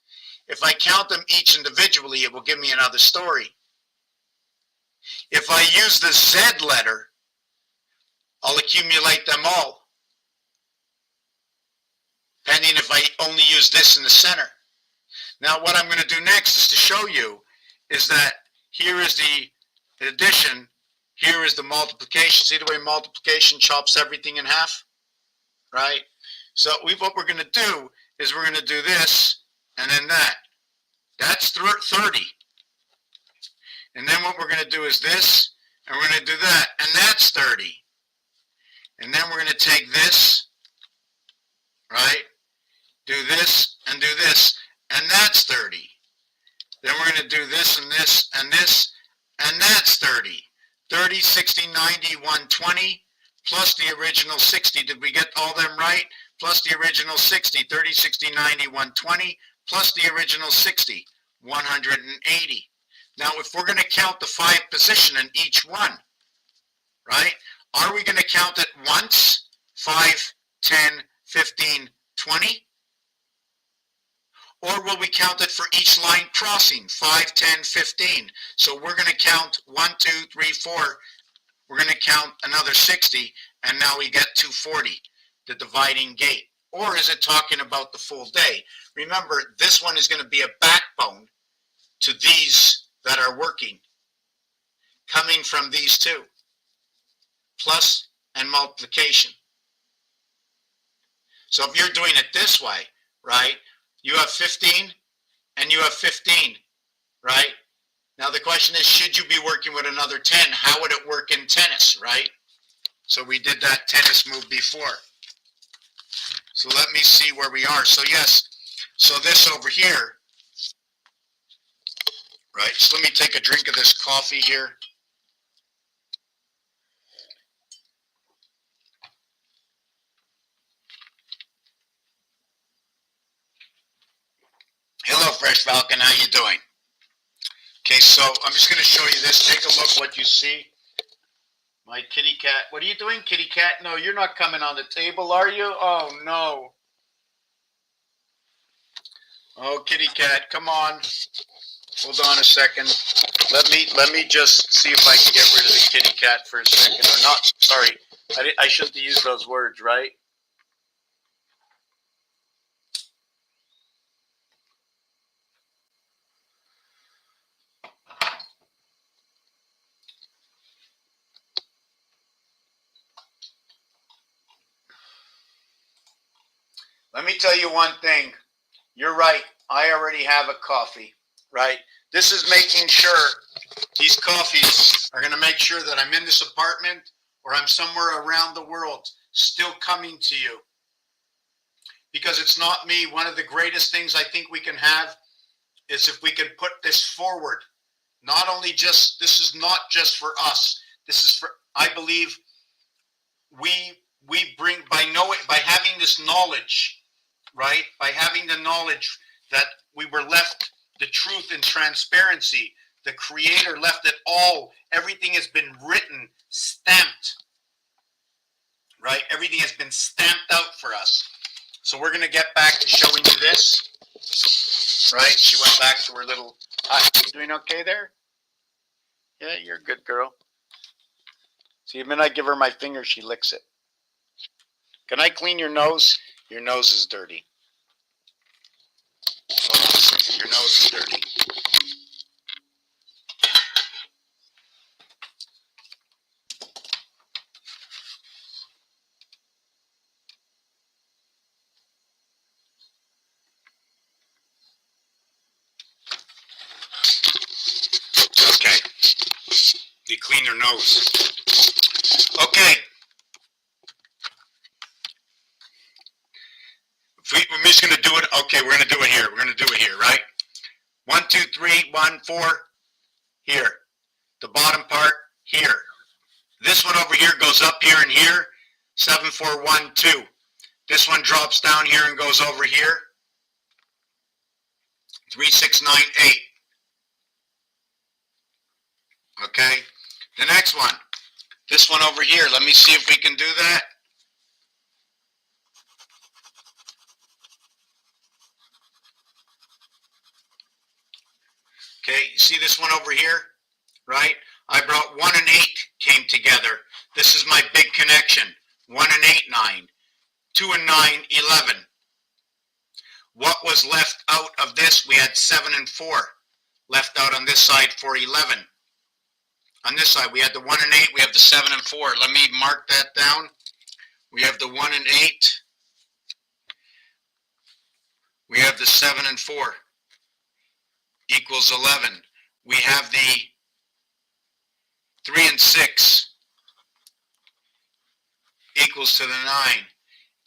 If I count them each individually, it will give me another story. If I use the Z letter, I'll accumulate them all, pending if I only use this in the center. Now what I'm going to do next is to show you is that here is the addition, here is the multiplication. See the way multiplication chops everything in half, right? So what we're going to do is we're going to do this and then that. That's 30. And then what we're going to do is this, and we're going to do that, and that's 30. And then we're going to take this, right? Do this and do this, and that's 30. Then we're going to do this and this and this, and that's 30. 30, 60, 90, 120, plus the original 60. Did we get all them right? plus the original 60, 30, 60, 90, 120, plus the original 60, 180. Now, if we're going to count the 5 position in each one, right, are we going to count it once, 5, 10, 15, 20? Or will we count it for each line crossing, 5, 10, 15? So we're going to count 1, 2, 3, 4. We're going to count another 60, and now we get 240, the dividing gate. Or is it talking about the full day? Remember, this one is going to be a backbone to these that are working, coming from these two, plus and multiplication. So if you're doing it this way, right, you have 15 and you have 15, right? Now the question is, should you be working with another 10? How would it work in tennis, right? So we did that tennis move before. So let me see where we are. So yes, so this over here, right? So let me take a drink of this coffee here. Hello, Fresh Falcon. How you doing? Okay, so I'm just going to show you this. Take a look what you see. My kitty cat. What are you doing, kitty cat? No, you're not coming on the table, are you? Oh, no. Oh, kitty cat, come on. Hold on a second. Let me just see if I can get rid of the kitty cat for a second. Or not. Sorry. I shouldn't use those words, right? Let me tell you one thing. You're right. I already have a coffee, right? This is making sure these coffees are going to make sure that I'm in this apartment or I'm somewhere around the world still coming to you. Because it's not me. One of the greatest things I think we can have is if we can put this forward. Not only just, this is not just for us. This is for, I believe, we bring, by having this knowledge, right? By having the knowledge that we were left the truth and transparency. The Creator left it all. Everything has been written, stamped, right? Everything has been stamped out for us. So we're going to get back to showing you this, right? She went back to her little, hi, you doing okay there? Yeah, you're a good girl. See, the minute I give her my finger, she licks it. Can I clean your nose? Your nose is dirty. Your nose is dirty. Okay. You clean your nose. Okay. We're just going to do it. Okay, we're going to do it here. We're going to do it here, right? 1, 2, 3, 1, 4, here. The bottom part, here. This one over here goes up here and here. 7, 4, 1, 2. This one drops down here and goes over here. 3, 6, 9, 8. Okay. The next one. This one over here. Let me see if we can do that. Okay, you see this one over here, right? I brought 1 and 8 came together. This is my big connection. 1 and 8, 9. 2 and 9, 11. What was left out of this? We had 7 and 4 left out on this side for 11. On this side, we had the 1 and 8. We have the 7 and 4. Let me mark that down. We have the 1 and 8. We have the 7 and 4. Equals 11. We have the 3 and 6 equals to the 9.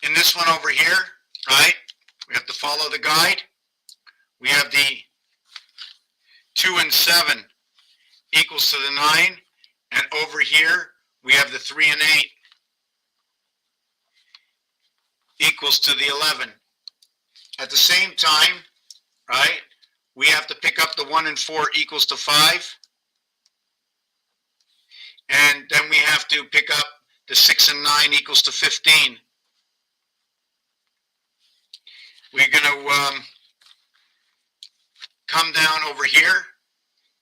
In this one over here, right, we have to follow the guide. We have the 2 and 7 equals to the 9. And over here, we have the 3 and 8. equals to the 11. At the same time, right, we have to pick up the 1 and 4 equals to 5. And then we have to pick up the 6 and 9 equals to 15. We're going to come down over here,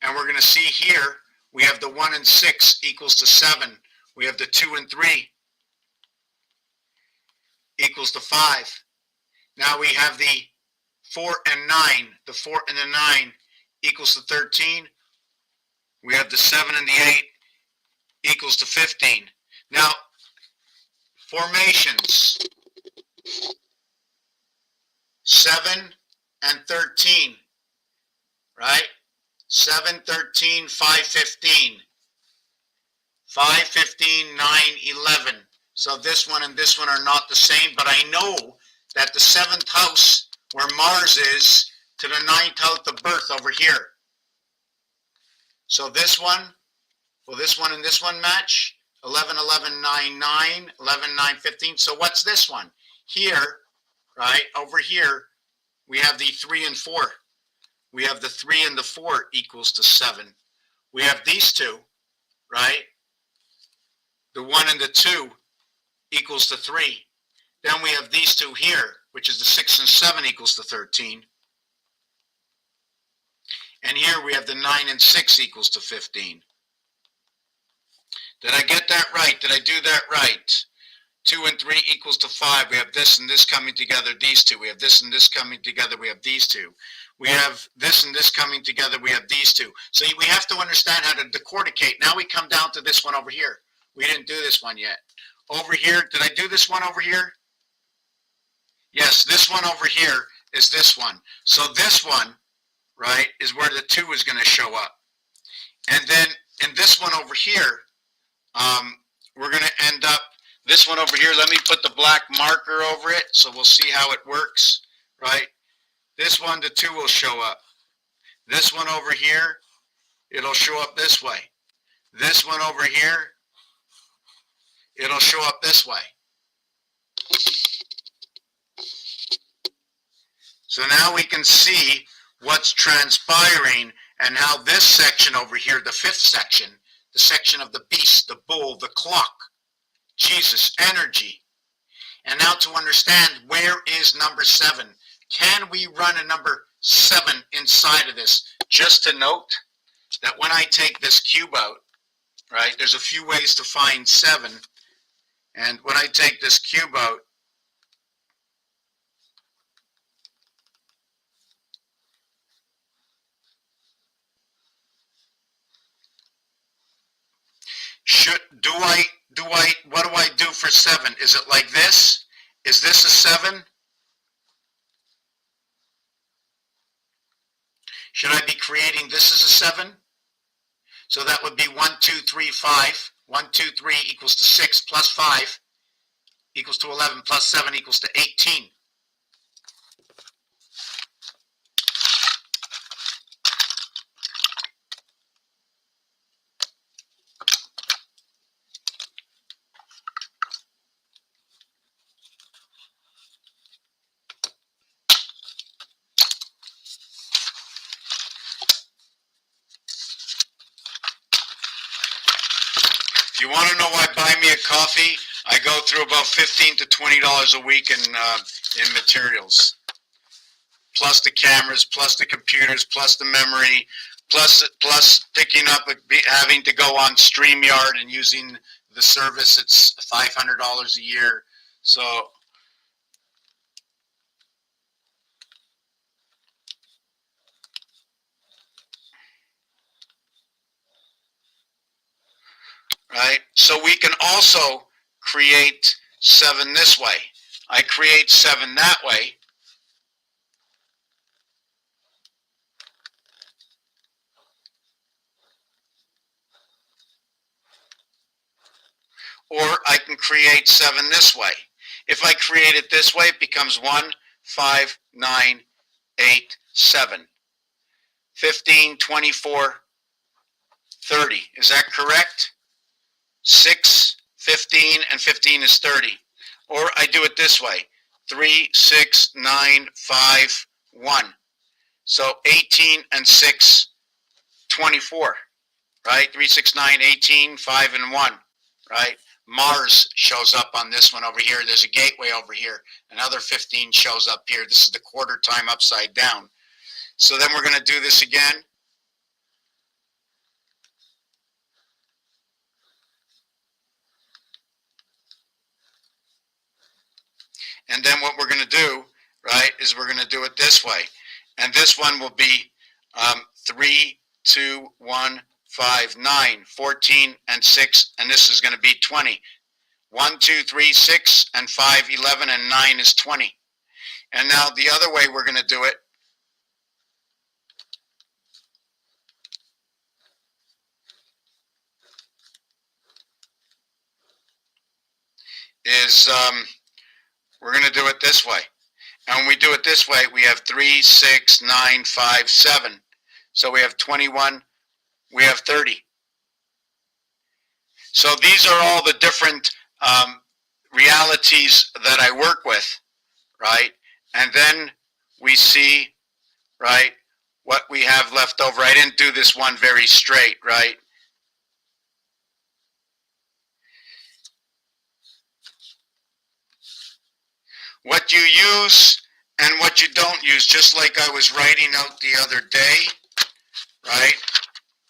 and we're going to see here we have the 1 and 6 equals to 7. We have the 2 and 3 equals to 5. Now we have the 4 and 9. The 4 and the 9 equals to 13. We have the 7 and the 8 equals to 15. Now, formations, 7 and 13, right? 7, 13, 5, 15. 5, 15, 9, 11. So this one and this one are not the same, but I know that the 7th house, where Mars is, to the 9th house of birth over here. So this one, will this one and this one match? 11, 11, 9, 9, 11, 9, 15. So what's this one? Here, right, over here, we have the 3 and 4. We have the 3 and the 4 equals to 7. We have these two, right? The 1 and the 2 equals to 3. Then we have these two here, which is the 6 and 7 equals to 13. And here we have the 9 and 6 equals to 15. Did I get that right? Did I do that right? 2 and 3 equals to 5. We have this and this coming together, these two. We have this and this coming together, we have these two. We have this and this coming together, we have these two. So we have to understand how to decorticate. Now we come down to this one over here. We didn't do this one yet. Over here, did I do this one over here? Yes, this one over here is this one. So this one, right, is where the 2 is going to show up. And then in this one over here, we're going to end up, this one over here, let me put the black marker over it so we'll see how it works, right? This one, the 2 will show up. This one over here, it'll show up this way. This one over here, it'll show up this way. So now we can see what's transpiring and how this section over here, the 5th section, the section of the beast, the bull, the clock, Jesus, energy. And now to understand, where is number 7? Can we run a number 7 inside of this? Just to note that when I take this cube out, right, there's a few ways to find 7. And when I take this cube out, what do I do for 7? Is it like this? Is this a 7? Should I be creating this as a 7? So that would be 1, 2, 3, 5. 1, 2, 3 equals to 6 plus 5 equals to 11 plus 7 equals to 18. If you want to know why buy me a coffee, I go through about $15 to $20 a week in materials, plus the cameras, plus the computers, plus the memory, plus picking up, having to go on StreamYard and using the service. It's $500 a year. So right? So we can also create 7 this way. I create 7 that way. Or I can create 7 this way. If I create it this way, it becomes 1, 5, 9, 8, 7. 15, 24, 30. Is that correct? 6, 15, and 15 is 30. Or I do it this way. 3, 6, 9, 5, 1. So 18 and 6, 24, right? 3, 6, 9, 18, 5, and 1, right? Mars shows up on this one over here. There's a gateway over here. Another 15 shows up here. This is the quarter time upside down. So then we're going to do this again. And then what we're going to do, right, is we're going to do it this way. And this one will be 3, 2, 1, 5, 9, 14, and 6. And this is going to be 20. 1, 2, 3, 6, and 5, 11, and 9 is 20. And now the other way we're going to do it is we're going to do it this way. And when we do it this way, we have 3, 6, 9, 5, 7. So we have 21, we have 30. So these are all the different realities that I work with, right? And then we see, right, what we have left over. I didn't do this one very straight, right? What you use and what you don't use, just like I was writing out the other day, right,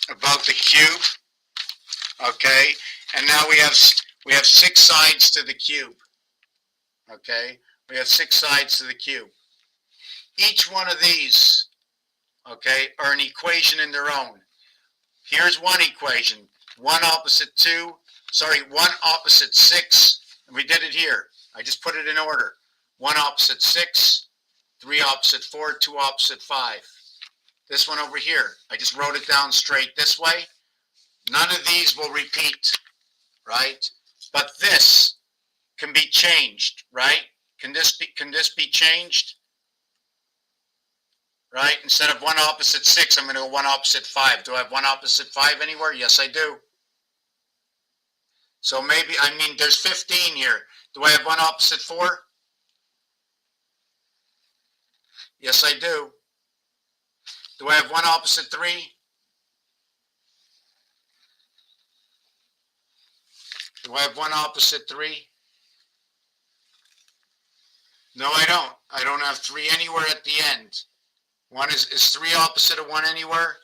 about the cube, okay? And now we have 6 sides to the cube, okay? We have 6 sides to the cube. Each one of these, okay, are an equation in their own. Here's one equation, 1 opposite 2, 1 opposite 6, and we did it here. I just put it in order. 1 opposite 6, 3 opposite 4, 2 opposite 5. This one over here, I just wrote it down straight this way. None of these will repeat, right? But this can be changed, right? Can this be changed? Right? Instead of 1 opposite 6, I'm going to go 1 opposite 5. Do I have 1 opposite 5 anywhere? Yes, I do. So maybe, there's 15 here. Do I have 1 opposite 4? Yes, I do. Do I have 1 opposite 3? Do I have 1 opposite 3? No, I don't. I don't have 3 anywhere at the end. One is 3 opposite of 1 anywhere?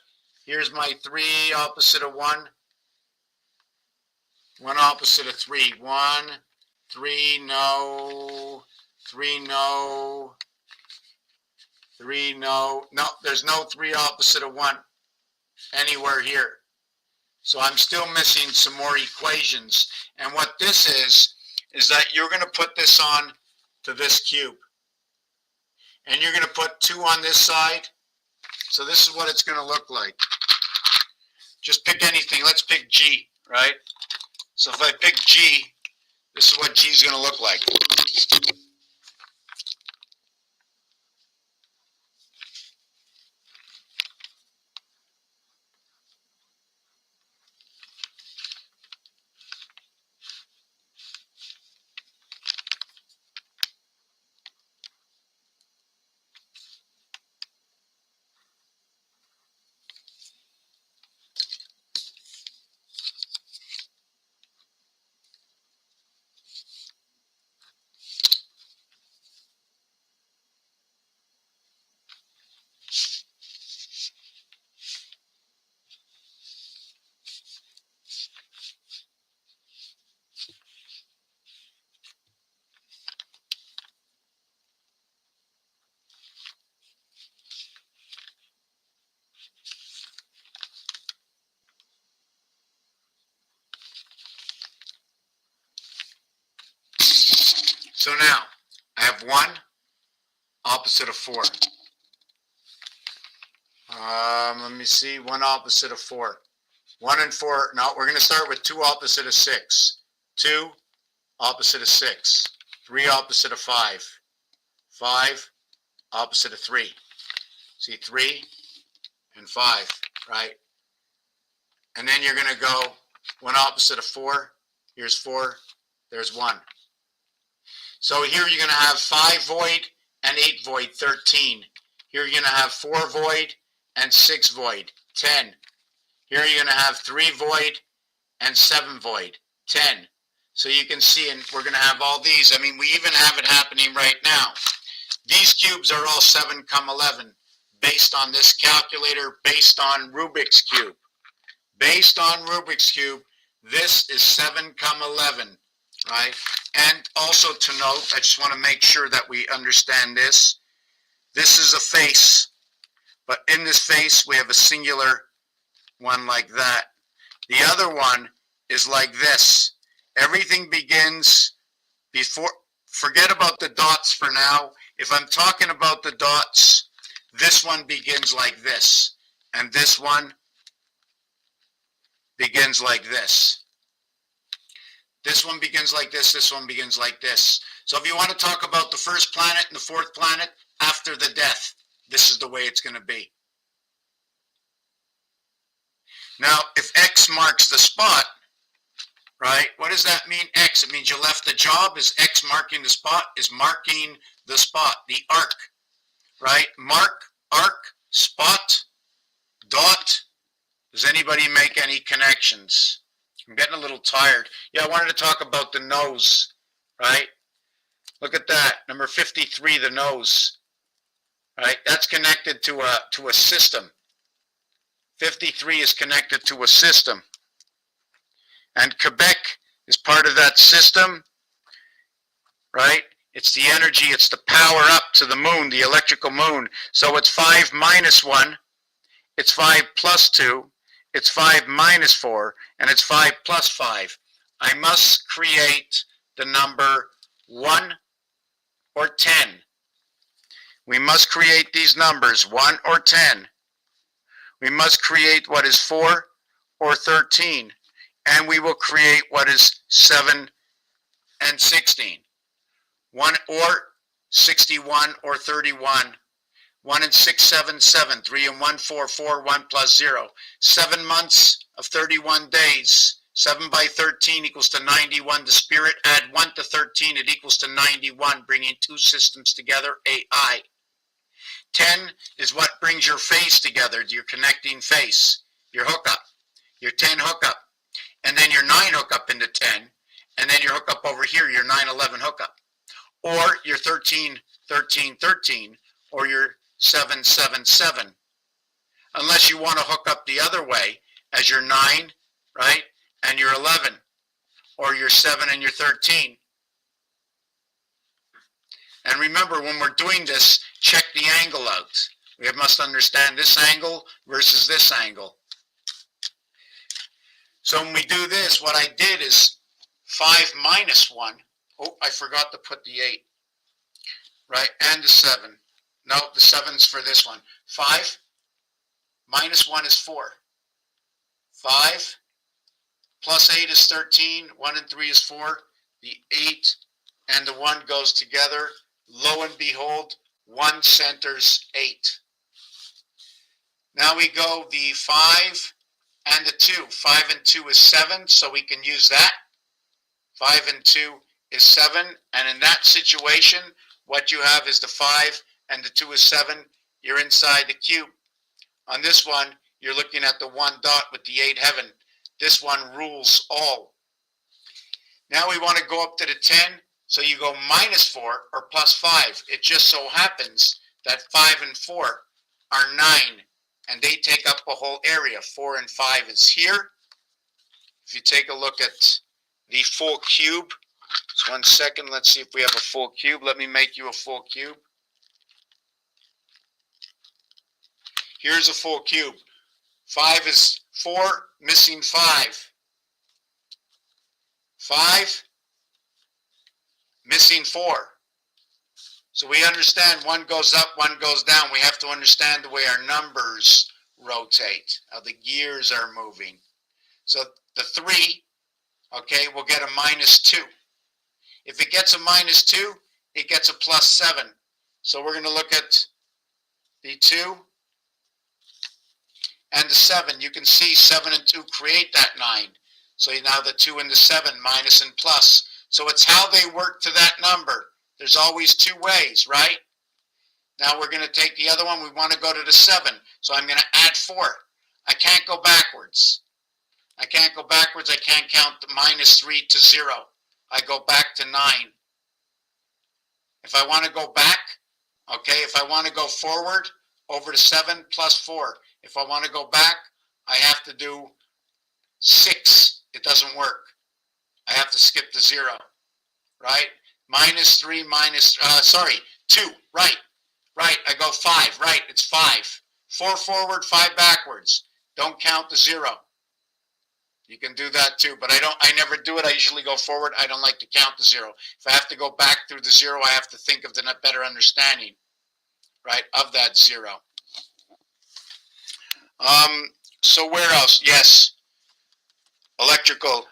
Here's my 3 opposite of 1. 1 opposite of 3. 1, 3, no. 3, no. 3, no. No, there's no 3 opposite of 1 anywhere here. So I'm still missing some more equations. And what this is that you're going to put this on to this cube. And you're going to put 2 on this side. So this is what it's going to look like. Just pick anything. Let's pick G, right? So if I pick G, this is what G is going to look like. So now, I have 1 opposite of 4. Let me see, 1 opposite of 4. 1 and 4, no, we're going to start with 2 opposite of 6. 2 opposite of 6. 3 opposite of 5. 5 opposite of 3. See, 3 and 5, right? And then you're going to go 1 opposite of 4. Here's 4. There's 1. So here you're going to have 5 void and 8 void, 13. Here you're going to have 4 void and 6 void, 10. Here you're going to have 3 void and 7 void, 10. So you can see, and we're going to have all these. I mean, we even have it happening right now. These cubes are all 7, 11, based on this calculator, based on Rubik's Cube. Based on Rubik's Cube, this is 7, 11, right? And also to note, I just want to make sure that we understand this. This is a face, but in this face, we have a singular one like that. The other one is like this. Everything begins before, forget about the dots for now. If I'm talking about the dots, this one begins like this, and this one begins like this. This one begins like this one begins like this. So if you want to talk about the first planet and the fourth planet after the death, this is the way it's going to be. Now, if X marks the spot, right, what does that mean, X? It means you left the job. Is X marking the spot? Is marking the spot, the arc, right? Mark, arc, spot, dot. Does anybody make any connections? I'm getting a little tired. Yeah, I wanted to talk about the nose, right? Look at that, number 53, the nose, right? That's connected to a system. 53 is connected to a system. And Quebec is part of that system, right? It's the energy, it's the power up to the moon, the electrical moon. So it's 5 minus 1, it's 5 plus 2, it's 5 minus 4, and it's 5 plus 5. I must create the number 1 or 10. We must create these numbers, 1 or 10. We must create what is 4 or 13. And we will create what is 7 and 16. 1 or 61 or 31. 1 and 6, 7, 7. 3 and 1, 4, 4, 1 plus 0. 7 months of 31 days. 7 by 13 equals to 91. The spirit, add 1 to 13, it equals to 91, bringing two systems together, AI. 10 is what brings your face together, your connecting face, your hookup, your 10 hookup. And then your 9 hookup into 10, and then your hookup over here, your 9, 11 hookup. Or your 13, 13, 13, or your 7, 7, 7. Unless you want to hook up the other way as your 9, right, and your 11, or your 7 and your 13. And remember, when we're doing this, check the angle out. We must understand this angle versus this angle. So when we do this, what I did is 5 minus 1. Oh, I forgot to put the 8. Right, and the 7. No, the 7's for this one. 5 minus 1 is 4. 5 plus 8 is 13. 1 and 3 is 4. The 8 and the 1 goes together. Lo and behold, 1 centers 8. Now we go the 5 and the 2. 5 and 2 is 7, so we can use that. 5 and 2 is 7, and in that situation, what you have is the 5 and the 2 is 7. You're inside the cube. On this one, you're looking at the 1 dot with the 8 heaven. This one rules all. Now we want to go up to the 10, so you go minus 4 or plus 5. It just so happens that 5 and 4 are 9, and they take up a whole area. 4 and 5 is here. If you take a look at the full cube, just 1 second, let's see if we have a full cube. Let me make you a full cube. Here's a full cube. 5 is 4, missing 5. 5, missing 4. So we understand 1 goes up, 1 goes down. We have to understand the way our numbers rotate, how the gears are moving. So the 3, okay, will get a minus 2. If it gets a minus 2, it gets a plus 7. So we're going to look at the 2 and the 7. You can see 7 and 2 create that 9. So now the 2 and the 7, minus and plus. So it's how they work to that number. There's always two ways, right? Now we're going to take the other one. We want to go to the 7. So I'm going to add 4. I can't go backwards. I can't go backwards. I can't count the -3 to 0. I go back to 9. If I want to go back, okay, if I want to go forward, over to 7 plus 4. If I want to go back, I have to do 6. It doesn't work. I have to skip the 0, right? -3 minus, 2, right. Right, I go 5, right, it's 5. 4 forward, 5 backwards. Don't count the 0. You can do that too, but I never do it. I usually go forward. I don't like to count the 0. If I have to go back through the 0, I have to think of the better understanding, right, of that 0. So where else? Yes, electrical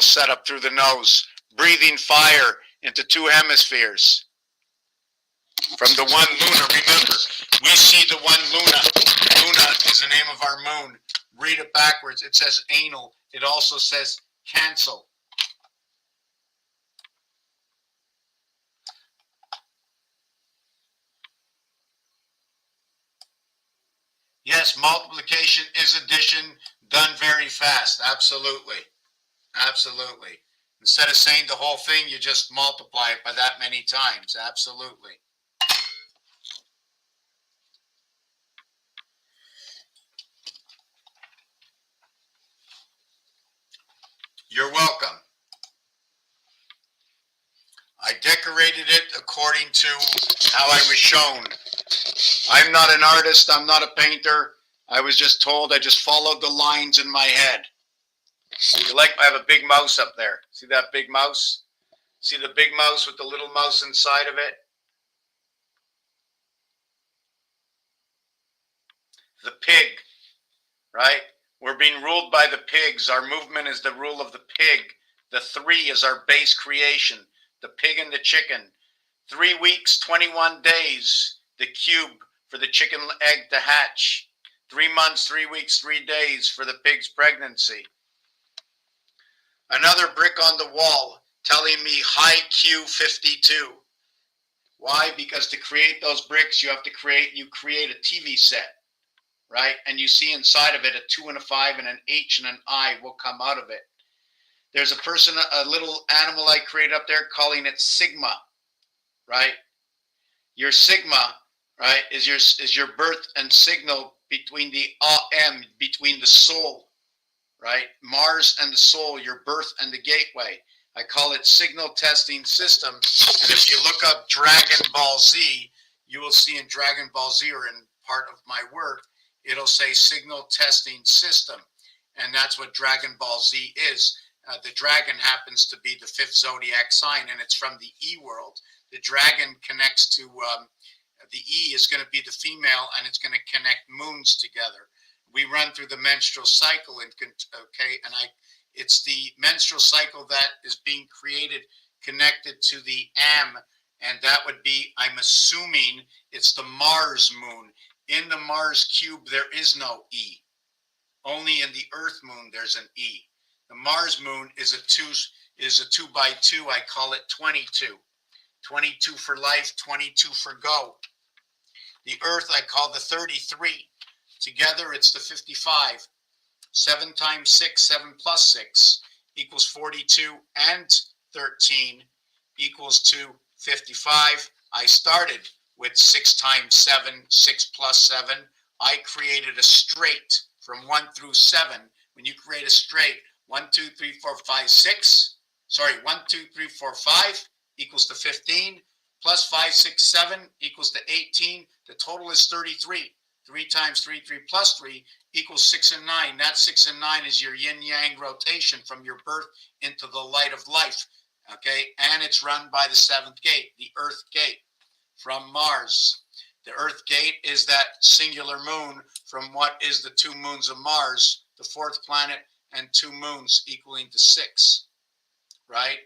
setup through the nose, breathing fire into 2 hemispheres. From the one Luna, remember, we see the one Luna. Luna is the name of our moon. Read it backwards. It says anal. It also says cancel. Yes, multiplication is addition done very fast. Absolutely. Absolutely. Instead of saying the whole thing, you just multiply it by that many times. Absolutely. You're welcome. I decorated it according to how I was shown. I'm not an artist. I'm not a painter. I was just told. I just followed the lines in my head. I have a big mouse up there. See that big mouse? See the big mouse with the little mouse inside of it? The pig, right? We're being ruled by the pigs. Our movement is the rule of the pig. The 3 is our base creation. The pig and the chicken. 3 weeks, 21 days. The cube for the chicken egg to hatch. 3 months, 3 weeks, 3 days for the pig's pregnancy. Another brick on the wall telling me high Q52. Why? Because to create those bricks, you create a TV set, right? And you see inside of it a 2 and a 5 and an H and an I will come out of it. There's a little animal I created up there calling it Sigma, right? Your Sigma, right, is your birth and signal between the M, between the soul, right? Mars and the soul, your birth and the gateway. I call it signal testing system. And if you look up Dragon Ball Z, you will see in Dragon Ball Z, or in part of my work, it'll say signal testing system. And that's what Dragon Ball Z is. The dragon happens to be the 5th zodiac sign, and it's from the E world. The dragon connects to, the E is going to be the female, and it's going to connect moons together. We run through the menstrual cycle, and it's the menstrual cycle that is being created, connected to the M, and that would be, I'm assuming, it's the Mars moon. In the Mars cube, there is no E. Only in the Earth moon, there's an E. The Mars moon is a 2 by 2. I call it 22. 22 for life, 22 for go. The Earth I call the 33. Together it's the 55. 7 times 6, 7 plus 6 equals 42, and 13 equals to 55. I started with 6 times 7, 6 plus 7. I created a straight from 1 through 7. When you create a straight, 1, 2, 3, 4, 5, 6. Sorry, 1, 2, 3, 4, 5 equals to 15. Plus 5, 6, 7 equals to 18. The total is 33. 3 times 3, 3 plus 3 equals 6 and 9. That 6 and 9 is your yin-yang rotation from your birth into the light of life. Okay, and it's run by the 7th gate, the Earth gate from Mars. The Earth gate is that singular moon from what is the 2 moons of Mars, the 4th planet, and 2 moons equaling to 6, right?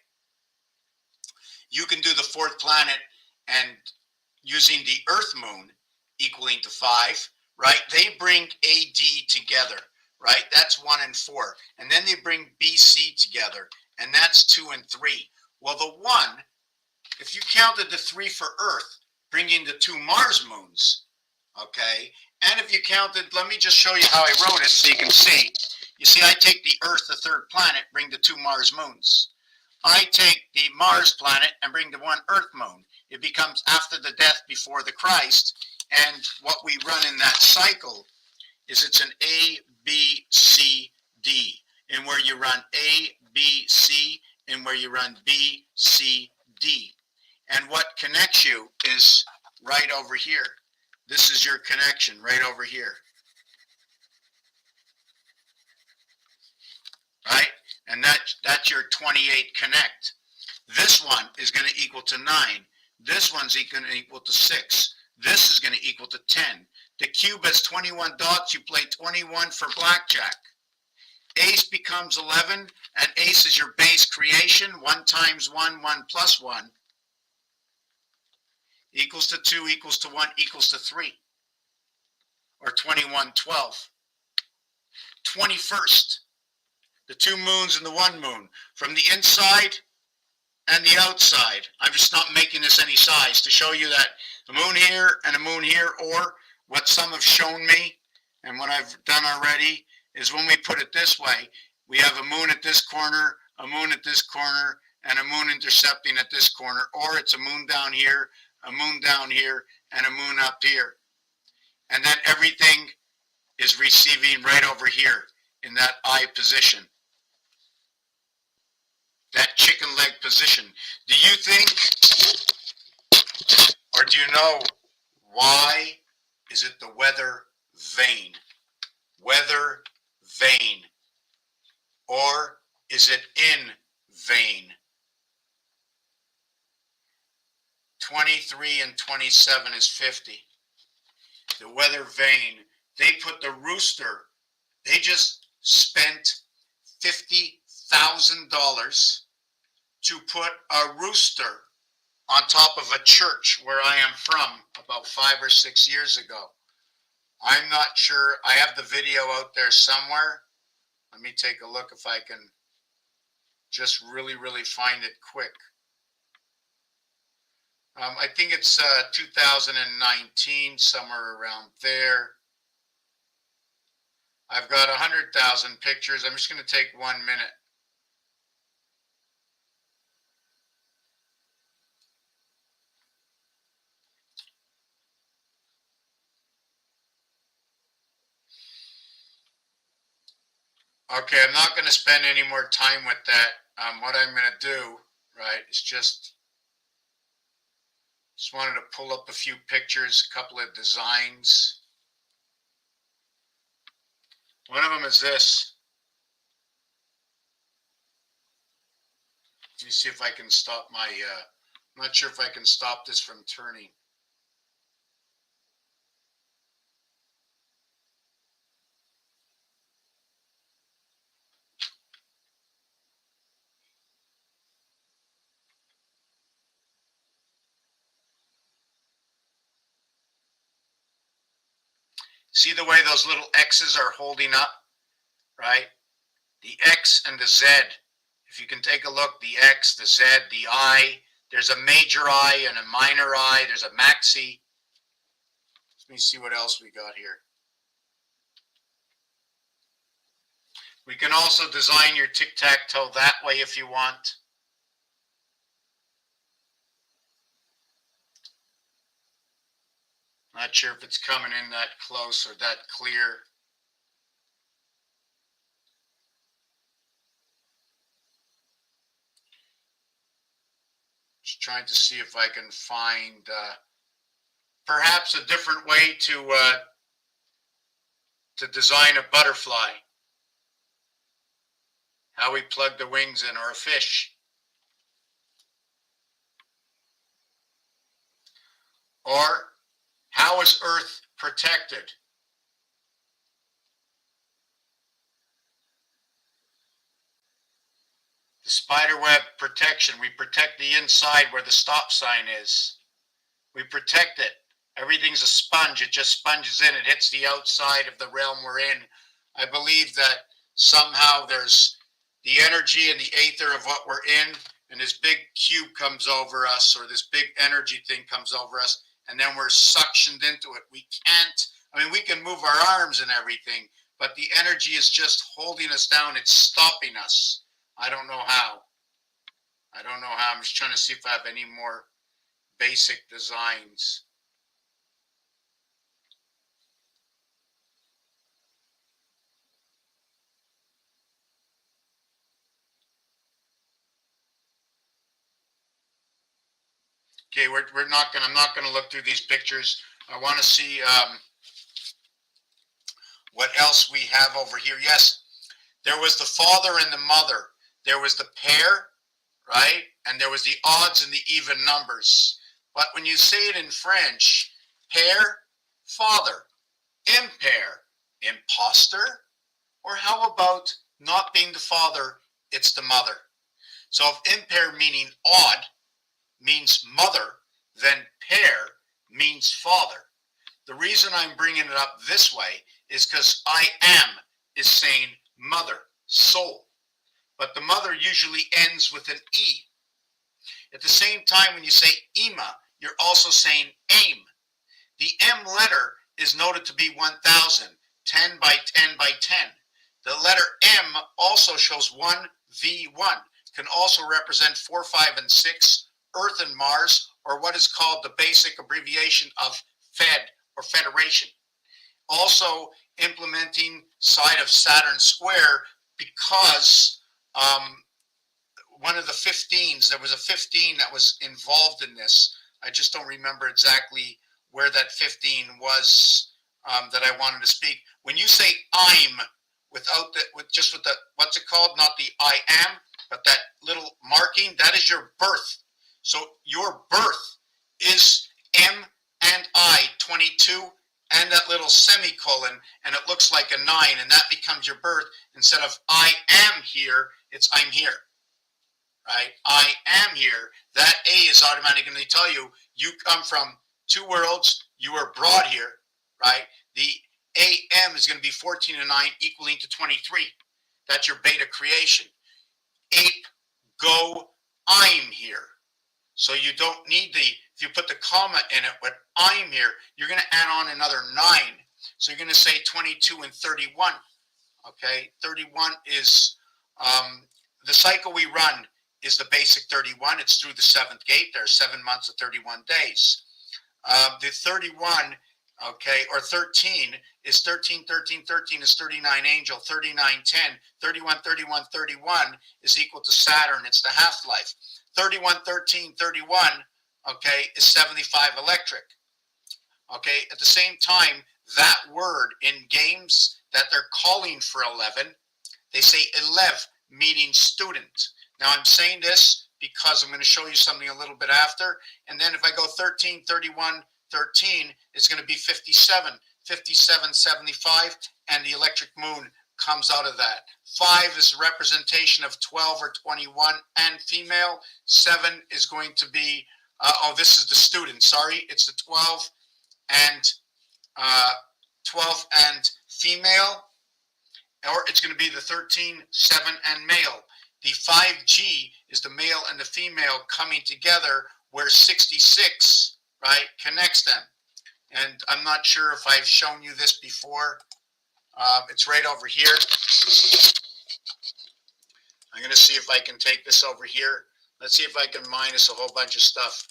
You can do the 4th planet and using the Earth moon equaling to 5, right? They bring AD together, right? That's 1 and 4. And then they bring BC together, and that's 2 and 3. Well, the 1 if you counted the 3 for Earth, bringing the 2 Mars moons, okay, and if you counted, let me just show you how I wrote it so you can see. You see, I take the Earth, the 3rd planet, bring the 2 Mars moons. I take the Mars planet and bring the 1 Earth moon. It becomes after the death, before the Christ, and what we run in that cycle is it's an A, B, C, D, and where you run A, B, C, and where you run B, C, D. And what connects you is right over here. This is your connection right over here. Right? And that's your 28 connect. This one is going to equal to 9. This one's going to equal to 6. This is going to equal to 10. The cube has 21 dots. You play 21 for blackjack. Ace becomes 11, and ace is your base creation. 1 times 1, 1 plus 1, equals to 2, equals to 1, equals to 3. Or 21, 12. 21st. The 2 moons and the 1 moon. From the inside and the outside. I'm just not making this any size to show you that a moon here and a moon here, or what some have shown me and what I've done already is when we put it this way, we have a moon at this corner, a moon at this corner, and a moon intercepting at this corner, or it's a moon down here, a moon down here, and a moon up here. And then everything is receiving right over here in that eye position. That chicken leg position. Do you think, or do you know, why is it the weather vane? Weather vane. Or is it in vein? 23 and 27 is 50. The weather vane. They put the rooster. They just spent $50,000 to put a rooster on top of a church where I am from about 5 or 6 years ago. I'm not sure. I have the video out there somewhere. Let me take a look if I can just really find it quick. I think it's 2019, somewhere around there. I've got 100,000 pictures. I'm just going to take 1 minute. Okay, I'm not going to spend any more time with that. What I'm going to do, right, is just wanted to pull up a few pictures, a couple of designs. One of them is this. Let me see if I can stop my, I'm not sure if I can stop this from turning. See the way those little X's are holding up, right? The X and the Z. If you can take a look, the X, the Z, the I. There's a major I and a minor I. There's a maxi. Let me see what else we got here. We can also design your tic-tac-toe that way if you want. Not sure if it's coming in that close or that clear. Just trying to see if I can find perhaps a different way to design a butterfly. How we plug the wings in, or a fish. Or how is Earth protected? The spiderweb protection. We protect the inside where the stop sign is. We protect it. Everything's a sponge. It just sponges in. It hits the outside of the realm we're in. I believe that somehow there's the energy and the aether of what we're in and this big cube comes over us, or this big energy thing comes over us, and then we're suctioned into it. We can't, I mean, we can move our arms and everything, but the energy is just holding us down. It's stopping us. I don't know how. I don't know how. I'm just trying to see if I have any more basic designs. Okay, I'm not gonna look through these pictures. I want to see what else we have over here. Yes, there was the father and the mother. There was the pair, right? And there was the odds and the even numbers. But when you say it in French, pair, father, impair, imposter, or how about not being the father, it's the mother. So if impair meaning odd means mother, then pair means father. The reason I'm bringing it up this way is because I am is saying mother, soul. But the mother usually ends with an E. At the same time, when you say Ima, you're also saying aim. The M letter is noted to be 1000, 10 by 10 by 10. The letter M also shows 1V1, can also represent 4, 5, and 6, Earth and Mars, or what is called the basic abbreviation of Fed, or Federation. Also implementing side of Saturn square, because one of the 15s, there was a 15 that was involved in this. I just don't remember exactly where that 15 was that I wanted to speak. When you say I'm, without the, with the, what's it called? Not the I am, but that little marking, that is your birth. So your birth is M and I, 22, and that little semicolon, and it looks like a 9, and that becomes your birth. Instead of I am here, it's I'm here. Right? I am here. That A is automatically going to tell you, you come from 2 worlds, you were brought here, right? The AM is going to be 14 and 9 equaling to 23. That's your beta creation. Ape, go, I'm here. So you don't need if you put the comma in it, but I'm here, you're going to add on another 9. So you're going to say 22 and 31. Okay, 31 is the cycle we run is the basic 31. It's through the 7th gate. There are 7 months of 31 days. The 31, okay, or 13 is 13, 13, 13 is 39 angel, 39, 10, 31, 31, 31 is equal to Saturn. It's the half-life. 31, 13, 31, okay, is 75 electric. Okay, at the same time, that word in games that they're calling for 11, they say 11, meaning student. Now I'm saying this because I'm going to show you something a little bit after, and then if I go 13, 31, 13, it's going to be 57, 57, 75, and the electric moon comes out of that. 5 is a representation of 12 or 21 and female. 7 is going to be, this is the student, sorry, it's the 12 and 12 and female, or it's going to be the 13, 7, and male. The 5G is the male and the female coming together, where 66, right, connects them. And I'm not sure if I've shown you this before. It's right over here. I'm going to see if I can take this over here. Let's see if I can minus a whole bunch of stuff.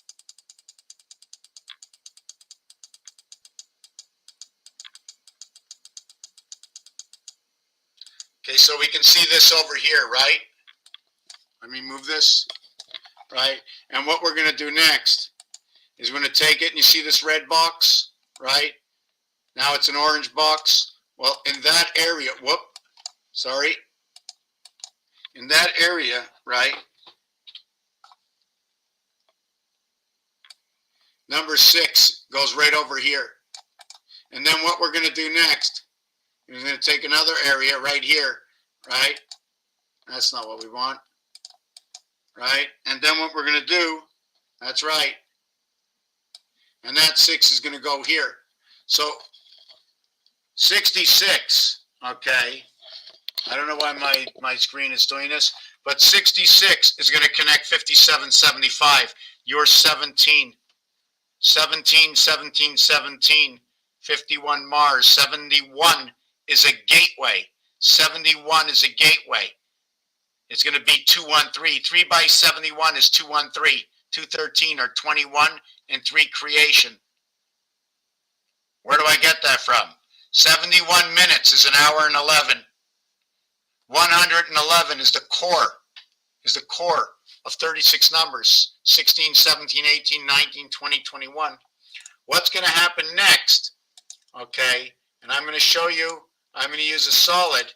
Okay, so we can see this over here, right? Let me move this, right? And what we're going to do next is we're going to take it, and you see this red box, right? Now it's an orange box. Well, in that area, in that area, right? Number 6 goes right over here. And then what we're going to do next is we're going to take another area right here, right? That's not what we want, right? And then what we're going to do, that's right, and that 6 is going to go here. So 66, okay, I don't know why my screen is doing this, But 66 is going to connect 57, 75. You're 17. 17, 17, 17. 51 Mars. 71 is a gateway. 71 is a gateway. It's going to be 213. 3 by 71 is 213. 213 or 21 and 3 creation. Where do I get that from? 71 minutes is an hour and 11. 111 is the core of 36 numbers. 16, 17, 18, 19, 20, 21. What's going to happen next? Okay, and I'm going to show you, I'm going to use a solid,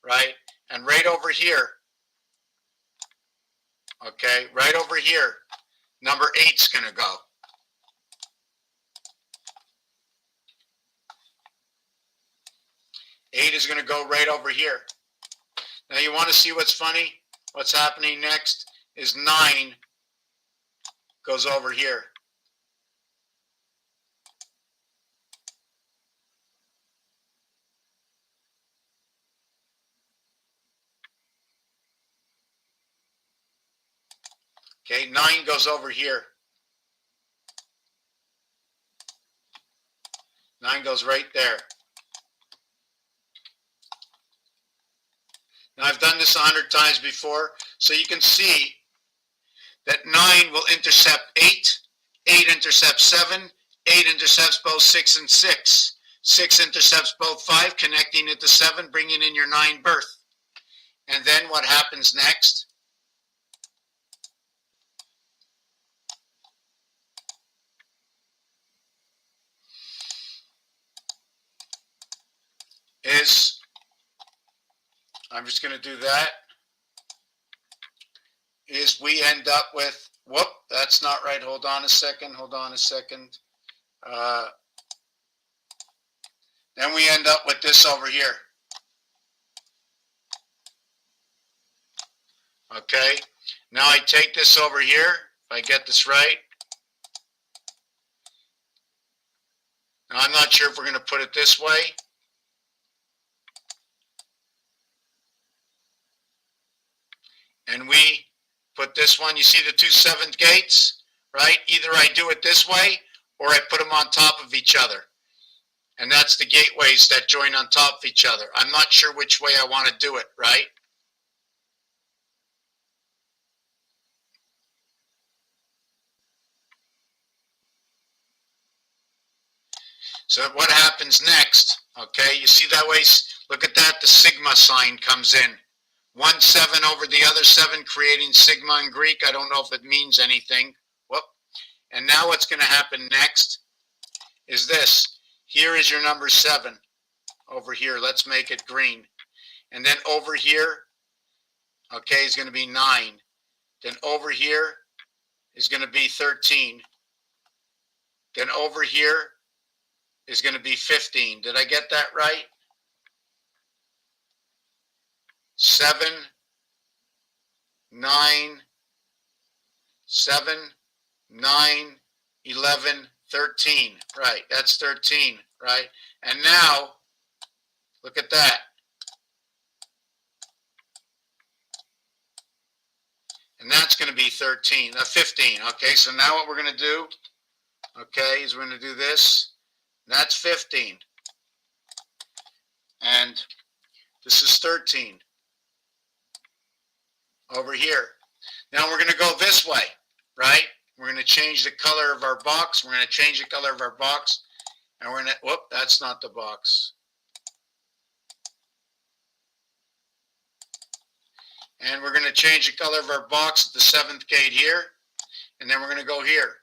right? And right over here, okay, right over here, number 8's going to go. Eight is going to go right over here. Now you want to see what's funny? What's happening next is 9 goes over here. Okay, 9 goes over here. 9 goes right there. Now I've done this 100 times before, so you can see that 9 will intercept 8, 8 intercepts 7, 8 intercepts both 6 and 6. 6 intercepts both 5, connecting it to 7, bringing in your 9 birth. And then what happens next? Is, I'm just going to do that, is we end up with, whoop, that's not right, hold on a second. Then we end up with this over here. Okay, now I take this over here, if I get this right. Now I'm not sure if we're going to put it this way. And we put this one, you see the 2 7th gates, right? Either I do it this way or I put them on top of each other. And that's the gateways that join on top of each other. I'm not sure which way I want to do it, right? So what happens next, okay, you see that way, look at that, the sigma sign comes in. 1 7 over the other 7, creating sigma in Greek. I don't know if it means anything. Whoop. And now what's going to happen next is this. Here is your number 7 over here. Let's make it green. And then over here, okay, is going to be 9. Then over here is going to be 13. Then over here is going to be 15. Did I get that right? 7, 9, 7, 9, 11, 13. Right, that's 13, right? And now, look at that. And that's going to be 13, 15. Okay, so now what we're going to do, okay, is we're going to do this. That's 15. And this is 13. Over here. Now we're going to go this way, right? We're going to change the color of our box. We're going to change the color of our box. And we're going to, whoop, that's not the box. And we're going to change the color of our box at the 7th gate here. And then we're going to go here.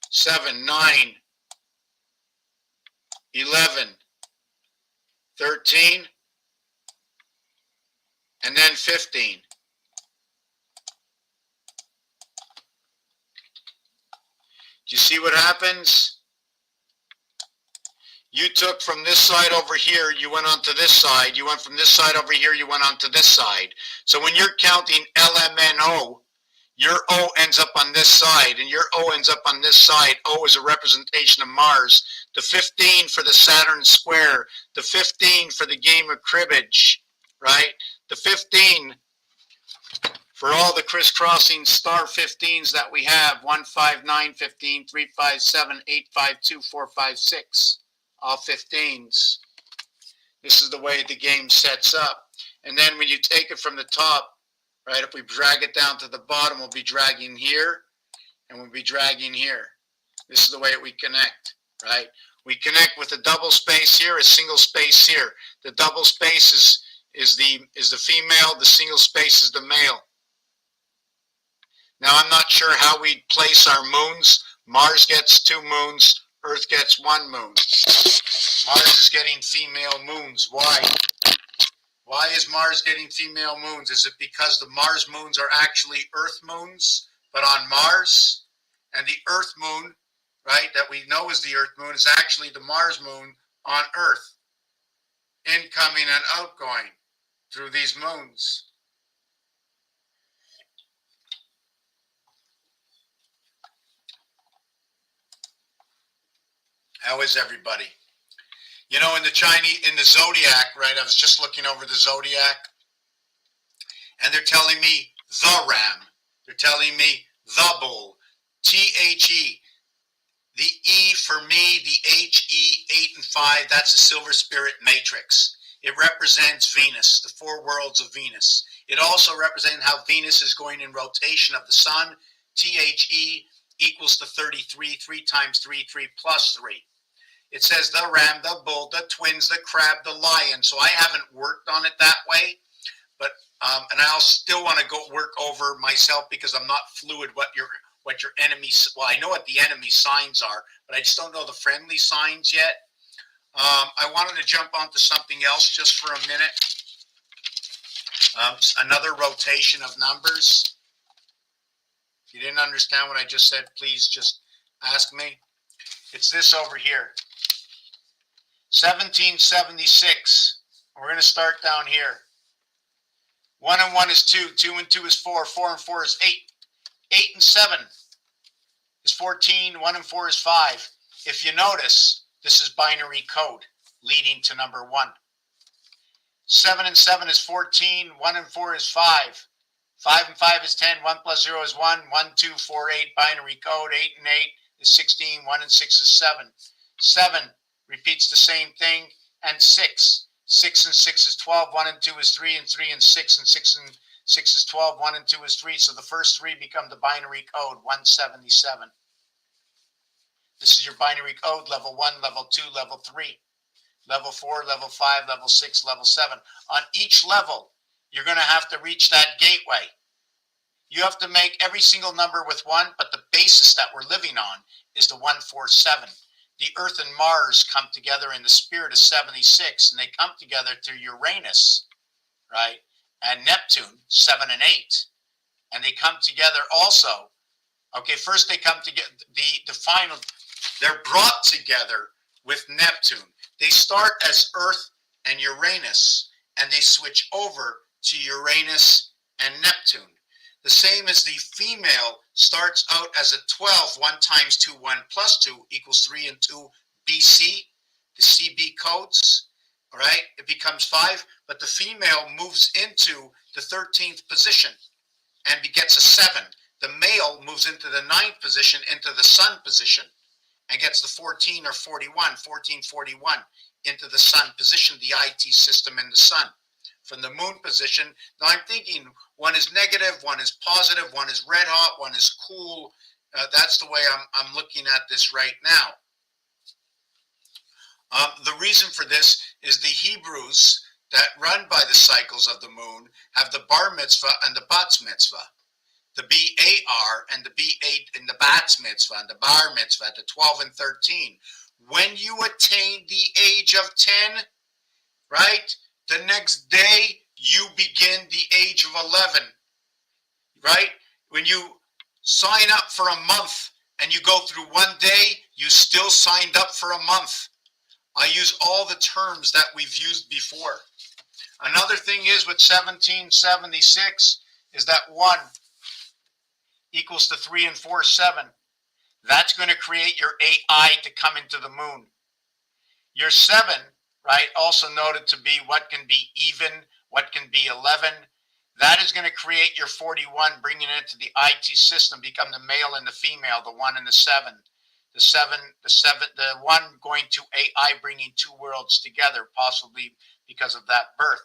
7, 9, 11, 13, and then 15. Do you see what happens? You took from this side over here, you went onto this side. You went from this side over here, you went onto this side. So when you're counting LMNO, your O ends up on this side, and your O ends up on this side. O is a representation of Mars. The 15 for the Saturn square. The 15 for the game of cribbage, right? The 15 For all the crisscrossing star 15s that we have, 1, 5, 9, 15, 3, 5, 7, 8, 5, 2, 4, 5, 6, all 15s. This is the way the game sets up. And then when you take it from the top, right, if we drag it down to the bottom, we'll be dragging here, and we'll be dragging here. This is the way we connect, right? We connect with a double space here, a single space here. The double space is the female, the single space is the male. Now, I'm not sure how we place our moons. Mars gets 2 moons, Earth gets 1 moon. Mars is getting female moons. Why? Why is Mars getting female moons? Is it because the Mars moons are actually Earth moons, but on Mars? And the Earth moon, right, that we know is the Earth moon, is actually the Mars moon on Earth, incoming and outgoing through these moons. How is everybody? You know, in the zodiac, right, I was just looking over the zodiac, and they're telling me the ram. They're telling me the bull. T-H-E. The E for me, the H-E, 8 and 5, that's the silver spirit matrix. It represents Venus, the 4 worlds of Venus. It also represents how Venus is going in rotation of the sun. T-H-E equals to 33, 3 times 3, 3 plus 3. It says the ram, the bull, the twins, the crab, the lion. So I haven't worked on it that way, but and I'll still want to go work over myself because I'm not fluid what your enemy. Well, I know what the enemy signs are, but I just don't know the friendly signs yet. I wanted to jump onto something else just for a minute. Another rotation of numbers. If you didn't understand what I just said, please just ask me. It's this over here. 1776. We're going to start down here. 1 and 1 is 2. 2 and 2 is 4. 4 and 4 is 8. 8 and 7 is 14. 1 and 4 is 5. If you notice, this is binary code leading to number 1. 7 and 7 is 14. 1 and 4 is 5. 5 and 5 is 10. 1 plus 0 is 1. 1, 2, 4, 8. Binary code. 8 and 8 is 16. 1 and 6 is 7. 7 repeats the same thing. And 6. 6 and 6 is 12. 1 and 2 is 3. And 3 and 6. And 6 and 6 is 12. 1 and 2 is 3. So the first 3 become the binary code. 177. This is your binary code. Level 1, level 2, level 3. Level 4, level 5, level 6, level 7. On each level, you're going to have to reach that gateway. You have to make every single number with 1, but the basis that we're living on is the 147. The Earth and Mars come together in the spirit of 76, and they come together through Uranus, right? And Neptune, 7 and 8. And they come together also. Okay, first they come together, the final, they're brought together with Neptune. They start as Earth and Uranus, and they switch over to Uranus and Neptune. The same as the female starts out as a 12, 1 times 2, 1 plus 2 equals 3 and 2 BC, the CB codes, all right? It becomes 5, but the female moves into the 13th position and begets a 7. The male moves into the 9th position, into the sun position, and gets the 14 or 41, 1441, into the sun position, the IT system in the sun. From the moon position, now I'm thinking one is negative, one is positive, one is red hot, one is cool. That's the way I'm looking at this right now. The reason for this is the Hebrews that run by the cycles of the moon have the bar mitzvah and the bat mitzvah. The B-A-R and the B-8 and the bat mitzvah and the bar mitzvah, the 12 and 13. When you attain the age of 10, right, the next day you begin the age of 11, right? When you sign up for a month and you go through one day, you still signed up for a month. I use all the terms that we've used before. Another thing is with 1776 is that 1 equals to 3 and 4, 7. That's going to create your AI to come into the moon. Your 7, right, also noted to be what can be even, what can be 11. That is going to create your 41, bringing it into the IT system, become the male and the female, the 1 and the 7. The 1 going to AI, bringing two worlds together, possibly because of that birth.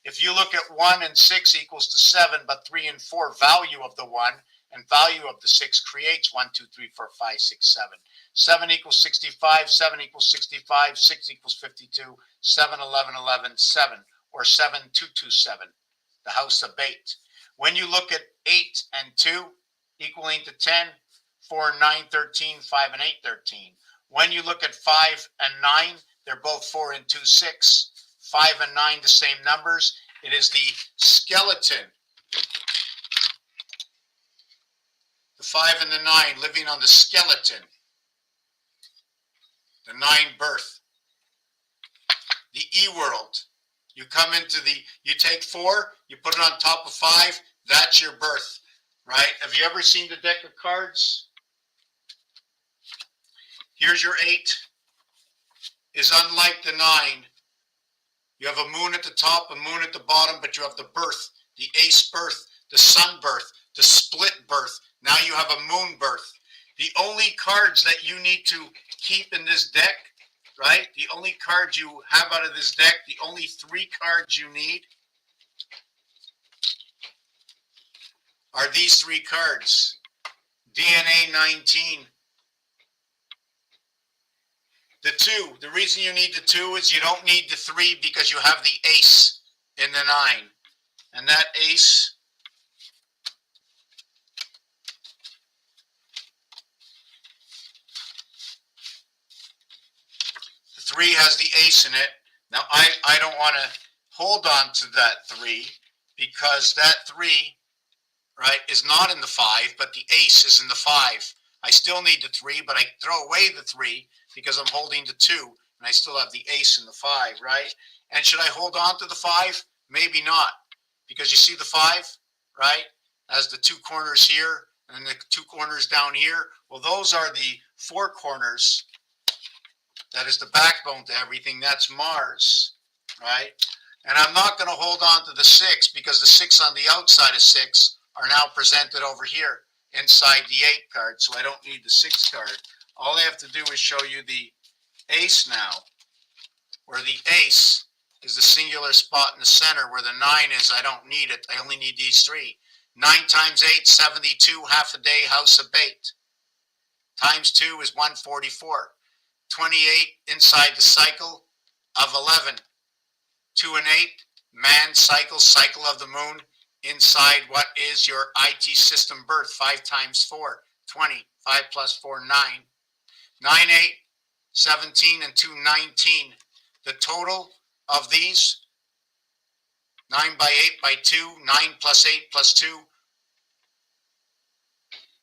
If you look at 1 and 6 equals to 7, but 3 and 4, value of the 1 and value of the 6 creates 1, 2, 3, 4, 5, 6, 7. 7 equals 65, 7 equals 65, 6 equals 52, 7, 11, 11, 7, or 7, 2, 2, 7. The house of 8. When you look at 8 and 2 equaling to 10, 4 and 9, 13, 5 and 8, 13. When you look at 5 and 9, they're both 4 and 2, 6. 5 and 9, the same numbers. It is the skeleton. The 5 and the 9 living on the skeleton. The 9 birth. The E-world. You come into you take 4, you put it on top of 5, that's your birth, right? Have you ever seen the deck of cards? Here's your 8, is unlike the 9. You have a moon at the top, a moon at the bottom, but you have the birth, the ace birth, the sun birth, the split birth. Now you have a moon birth. The only cards that you need to keep in this deck, right? The only cards you have out of this deck, the only 3 cards you need are these 3 cards. DNA 19. The 2, the reason you need the 2 is you don't need the 3 because you have the ace in the 9. And that ace the 3 has the ace in it. Now I don't want to hold on to that 3 because that 3, right, is not in the 5, but the ace is in the 5. I still need the 3, but I throw away the 3 because I'm holding the 2, and I still have the ace in the 5, right? And should I hold on to the 5? Maybe not, because you see the 5, right, as the 2 corners here and the 2 corners down here. Well, those are the 4 corners. That is the backbone to everything. That's Mars, right? And I'm not going to hold on to the 6 because the 6 on the outside of 6 are now presented over here inside the 8 card, so I don't need the 6 card. All I have to do is show you the ace now, where the ace is the singular spot in the center. Where the 9 is, I don't need it. I only need these 3. 9 times 8, 72, half a day, house of 8. Times 2 is 144. 28 inside the cycle of 11. 2 and 8, man cycle, cycle of the moon, inside what is your IT system birth. 5 times 4, 20. 5 plus 4, 9. 9, 8, 17, and 2, 19. The total of these, 9 by 8 by 2, 9 plus 8 plus 2,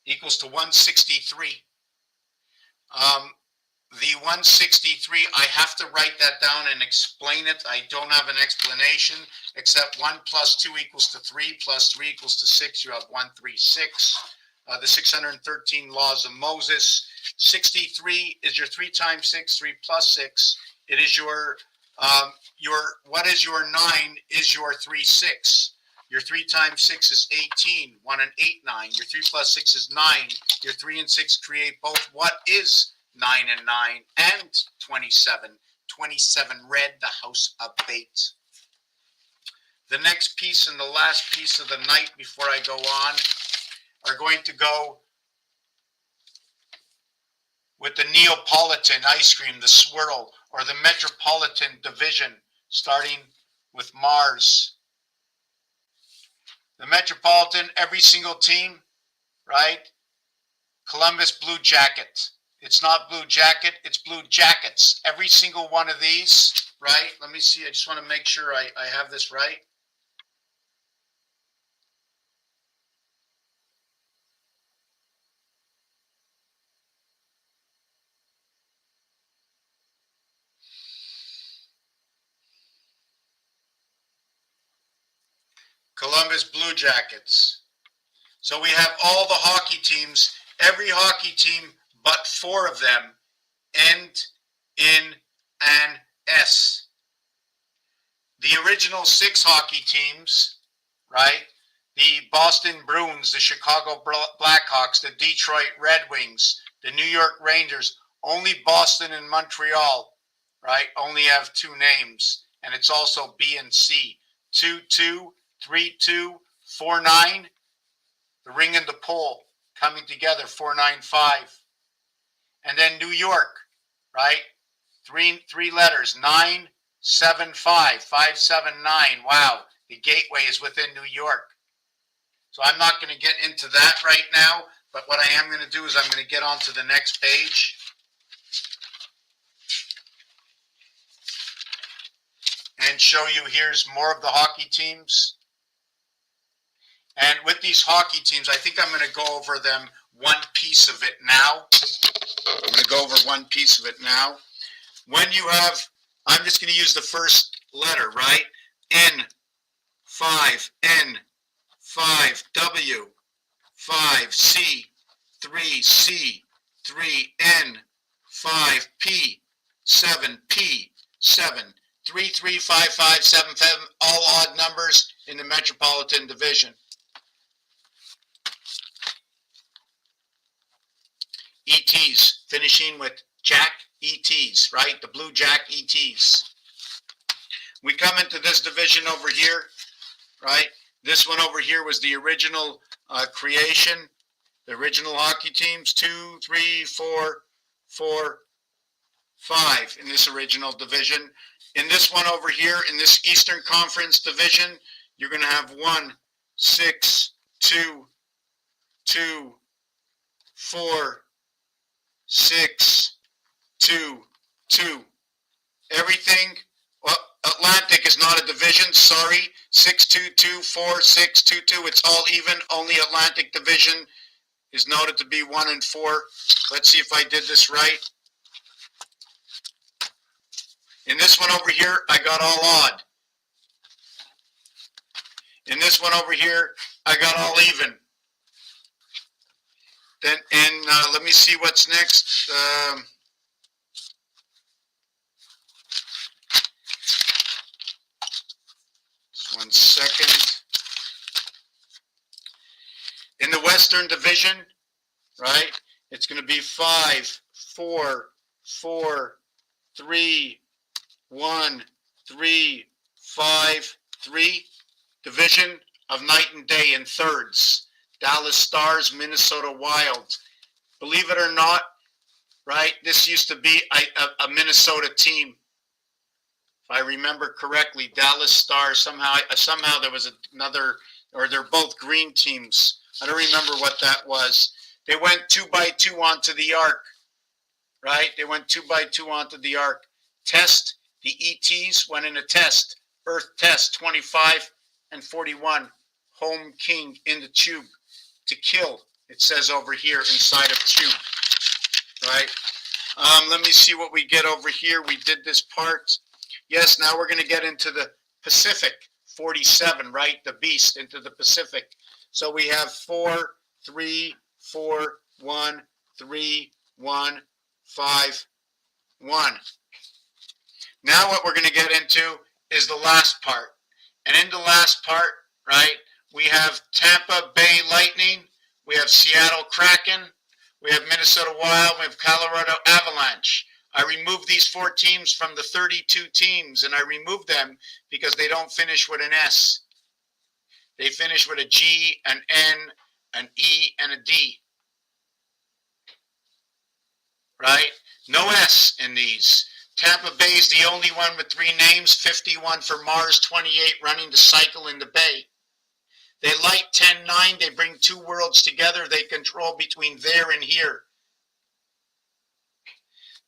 equals to 163. The 163, I have to write that down and explain it. I don't have an explanation, except 1 plus 2 equals to 3, plus 3 equals to 6. You have 136. The 613 laws of Moses. 63 is your 3 times 6, 3 plus 6. It is your what is your 9 is your 3, 6. Your 3 times 6 is 18. 1 and 8, 9. Your 3 plus 6 is 9. Your 3 and 6 create both what is 9 and 9 and 27. 27 red, the house of bait. The next piece and the last piece of the night before I go on are going to go with the Neapolitan ice cream, the swirl, or the Metropolitan division, starting with Mars. The Metropolitan, every single team, right? Columbus Blue Jacket. It's not Blue Jacket, it's Blue Jackets. Every single one of these, right? Let me see, I just want to make sure I have this right. Columbus Blue Jackets. So we have all the hockey teams. Every hockey team but 4 of them end in an S. The original 6 hockey teams, right, the Boston Bruins, the Chicago Blackhawks, the Detroit Red Wings, the New York Rangers. Only Boston and Montreal, right, only have two names, and it's also B and C. 223249. The ring and the pole coming together, 495. And then New York, right? Three letters, 975, 579. Wow, the gateway is within New York. So I'm not going to get into that right now, but what I am going to do is I'm going to get on to the next page. And show you, here's more of the hockey teams. And with these hockey teams, I think I'm going to go over them, one piece of it now. I'm going to go over one piece of it now. When you have, I'm just going to use the first letter, right? N, 5, N, 5, W, 5, C, 3, C, 3, N, 5, P, 7, P, 7, 3, 3, 5, 5, 7, 7, all odd numbers in the Metropolitan Division. ETs, finishing with Jack ETs, right? The Blue Jack ETs. We come into this division over here, right? This one over here was the original creation, the original hockey teams, 2, 3, 4, 4, 5 in this original division. In this one over here, in this Eastern Conference division, you're going to have 1, 6, 2, 2, 4, 6, 2, 2. Everything, well, Atlantic is not a division, sorry. 6, 2, 2, 4, 6, 2, 2. It's all even. Only Atlantic division is noted to be 1 and 4. Let's see if I did this right. In this one over here, I got all odd. In this one over here, I got all even. Then, and let me see what's next. Just 1 second. In the Western Division, right, it's going to be 5, 4, 4, 3, 1, 3, 5, 3. Division of night and day in thirds. Dallas Stars, Minnesota Wild. Believe it or not, right, this used to be a Minnesota team. If I remember correctly, Dallas Stars, somehow there was another, or they're both green teams. I don't remember what that was. They went 2x2 onto the arc, right? They went 2x2 onto the arc. Test, the ETs went in a test. Earth test, 25 and 41. Home king in the tube. To kill, it says over here inside of tube, right? Let me see what we get over here. We did this part. Yes, now we're going to get into the Pacific, 47, right? The beast into the Pacific. So we have 4, 3, 4, 1, 3, 1, 5, 1. Now what we're going to get into is the last part. And in the last part, right, we have Tampa Bay Lightning, we have Seattle Kraken, we have Minnesota Wild, we have Colorado Avalanche. I removed these 4 teams from the 32 teams, and I removed them because they don't finish with an S. They finish with a G, an N, an E, and a D. Right? No S in these. Tampa Bay is the only one with 3 names, 51 for Mars, 28 running the cycle in the Bay. They light 10-9, they bring 2 worlds together, they control between there and here.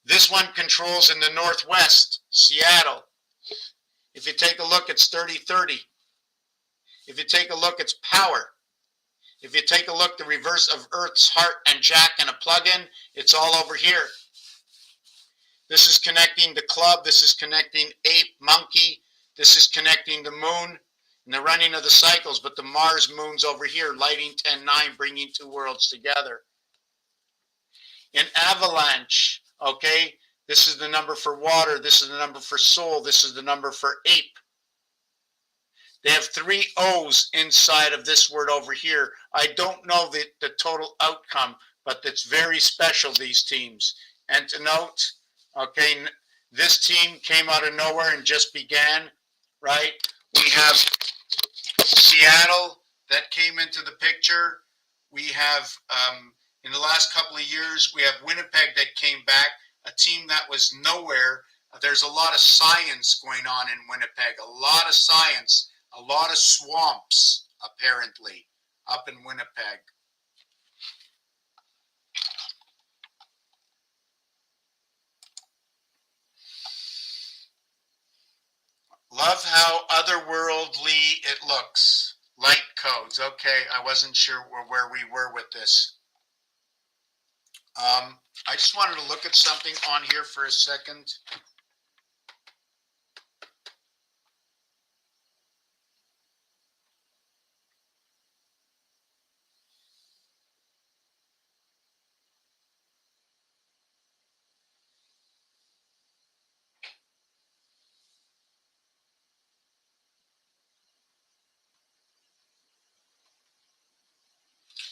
This one controls in the northwest, Seattle. If you take a look, it's 30-30. If you take a look, it's power. If you take a look, the reverse of Earth's heart and Jack and a plug-in, it's all over here. This is connecting the club, this is connecting ape, monkey, this is connecting the moon, and the running of the cycles, but the Mars moon's over here, lighting 10-9, bringing 2 worlds together. In Avalanche, okay, this is the number for water, this is the number for soul, this is the number for ape. They have 3 O's inside of this word over here. I don't know the total outcome, but it's very special, these teams. And to note, okay, this team came out of nowhere and just began, right? We have Seattle that came into the picture. We have, in the last couple of years, we have Winnipeg that came back, a team that was nowhere. There's a lot of science going on in Winnipeg, a lot of science, a lot of swamps, apparently, up in Winnipeg. Love how otherworldly it looks. Light codes. Okay, I wasn't sure where we were with this. I just wanted to look at something on here for a second.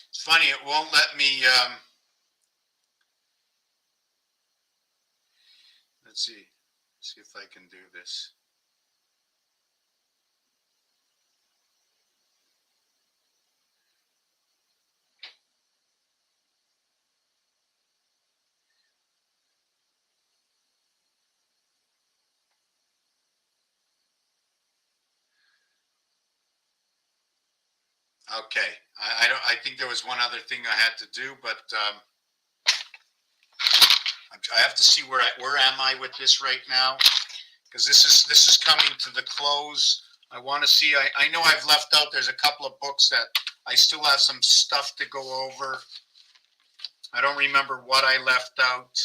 It's funny, it won't let me, let's see if I can do this. Okay, I think there was one other thing I had to do, but I have to see where am I with this right now, because this is coming to the close. I want to see. I know I've left out. There's a couple of books that I still have some stuff to go over. I don't remember what I left out.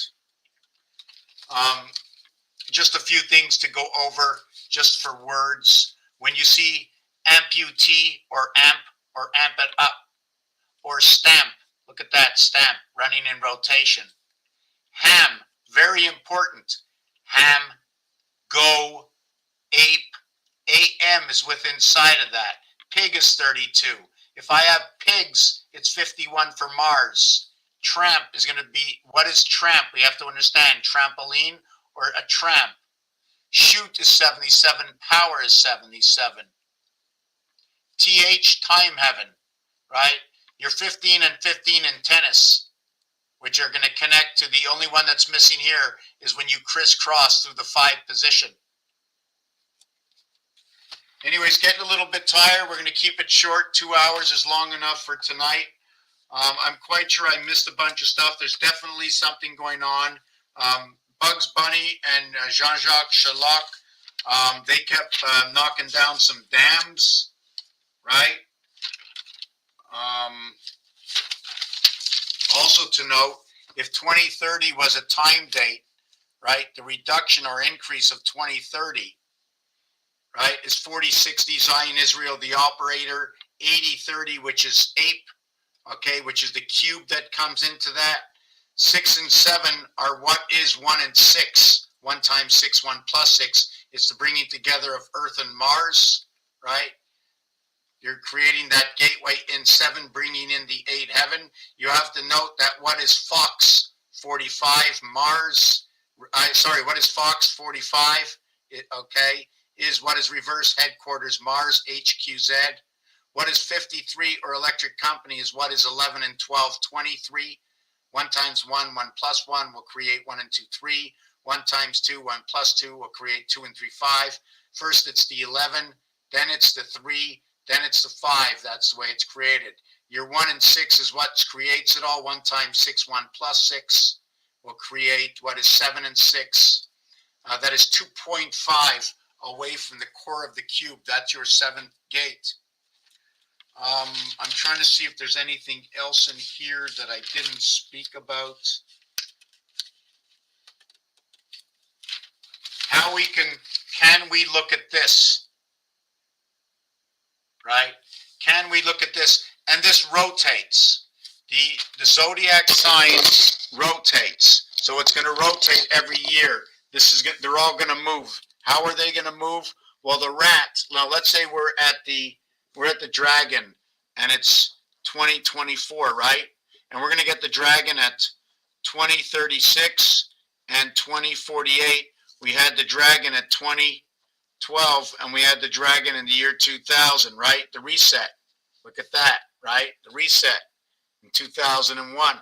Just a few things to go over, just for words. When you see amputee or amp it up, or stamp, look at that stamp running in rotation. Ham, very important. Ham, go, ape, AM is within inside of that. Pig is 32. If I have pigs, it's 51 for Mars. Tramp is going to be, what is tramp? We have to understand, trampoline or a tramp. Shoot is 77, power is 77. TH, time heaven, right? You're 15 and 15 in tennis, which are going to connect to the only one that's missing here is when you crisscross through the 5 position. Anyways, getting a little bit tired. We're going to keep it short. 2 hours is long enough for tonight. I'm quite sure I missed a bunch of stuff. There's definitely something going on. Bugs Bunny and Jean-Jacques Chaloc, they kept knocking down some dams, right? Also to note, if 2030 was a time date, right, the reduction or increase of 2030, right, is 4060 Zion Israel, the operator, 8030, which is ape, okay, which is the cube that comes into that. 6 and 7 are what is 1 and 6. 1 times 6, 1 plus 6. It's the bringing together of Earth and Mars, right? You're creating that gateway in 7, bringing in the 8 heaven. You have to note that what is Fox 45 Mars? What is Fox 45? Okay, is what is reverse headquarters Mars HQZ. What is 53 or electric company is what is 11 and 12, 23. 1 times 1, 1 plus 1 will create 1 and 2, 3. 1 times 2, 1 plus 2 will create 2 and 3, 5. First it's the 11, then it's the 3, then it's the 5. That's the way it's created. Your 1 and 6 is what creates it all. 1 times 6, 1 plus 6 will create what is 7 and 6. That is 2.5 away from the core of the cube. That's your 7th gate. I'm trying to see if there's anything else in here that I didn't speak about. How can we look at this? Right? Can we look at this? And this rotates. The zodiac signs rotates. So it's going to rotate every year. They're all going to move. How are they going to move? Well, the rat, now let's say we're at the dragon and it's 2024, right? And we're going to get the dragon at 2036 and 2048. We had the dragon at 2012 and we had the dragon in the year 2000, right? The reset. Look at that, right? The reset in 2001.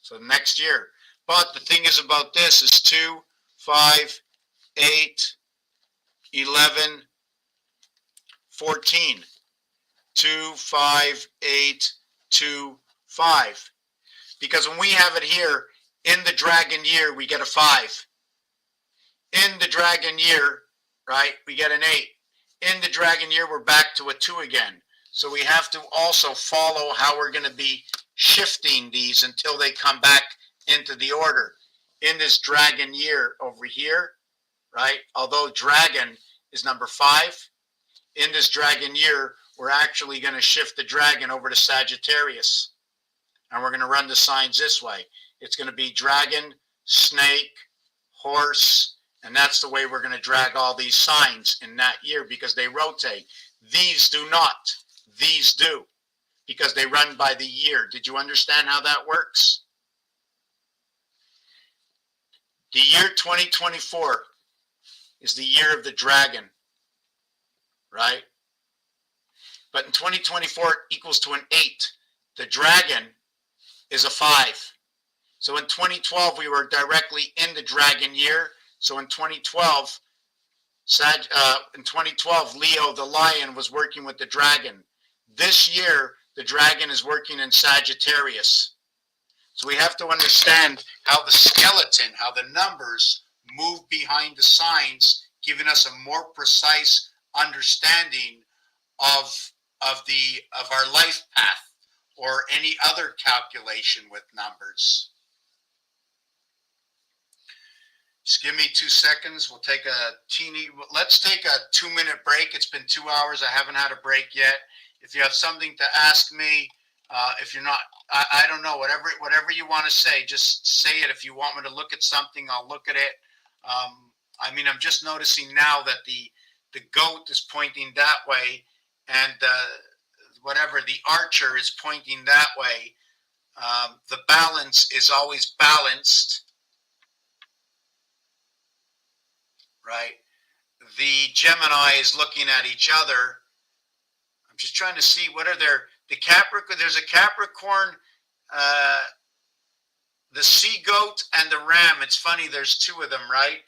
So next year. But the thing is about this is 2, 5, 8, 11, 14. 2, 5, 8, 2, 5. Because when we have it here, in the dragon year, we get a 5. In the dragon year, right, we get an 8. In the dragon year, we're back to a 2 again. So we have to also follow how we're going to be shifting these until they come back into the order. In this dragon year over here, right, although dragon is number 5, in this dragon year, we're actually going to shift the dragon over to Sagittarius. And we're going to run the signs this way. It's going to be dragon, snake, horse, and that's the way we're going to drag all these signs in that year because they rotate. These do not. These do because they run by the year. Did you understand how that works? The year 2024 is the year of the dragon, right? But in 2024 equals to an 8. The dragon is a 5. So in 2012 we were directly in the dragon year. So in 2012, Leo the lion was working with the dragon. This year the dragon is working in Sagittarius. So we have to understand how the skeleton, how the numbers move behind the signs, giving us a more precise understanding of our life path or any other calculation with numbers. Just give me 2 seconds. We'll take let's take a 2-minute break. It's been 2 hours. I haven't had a break yet. If you have something to ask me, if you're not, I don't know, whatever you want to say, just say it. If you want me to look at something, I'll look at it. I mean, I'm just noticing now that the goat is pointing that way and the archer is pointing that way. The balance is always balanced, right? The Gemini is looking at each other. I'm just trying to see what are the Capricorn. There's a Capricorn, the sea goat, and the ram. It's funny, there's 2 of them, right?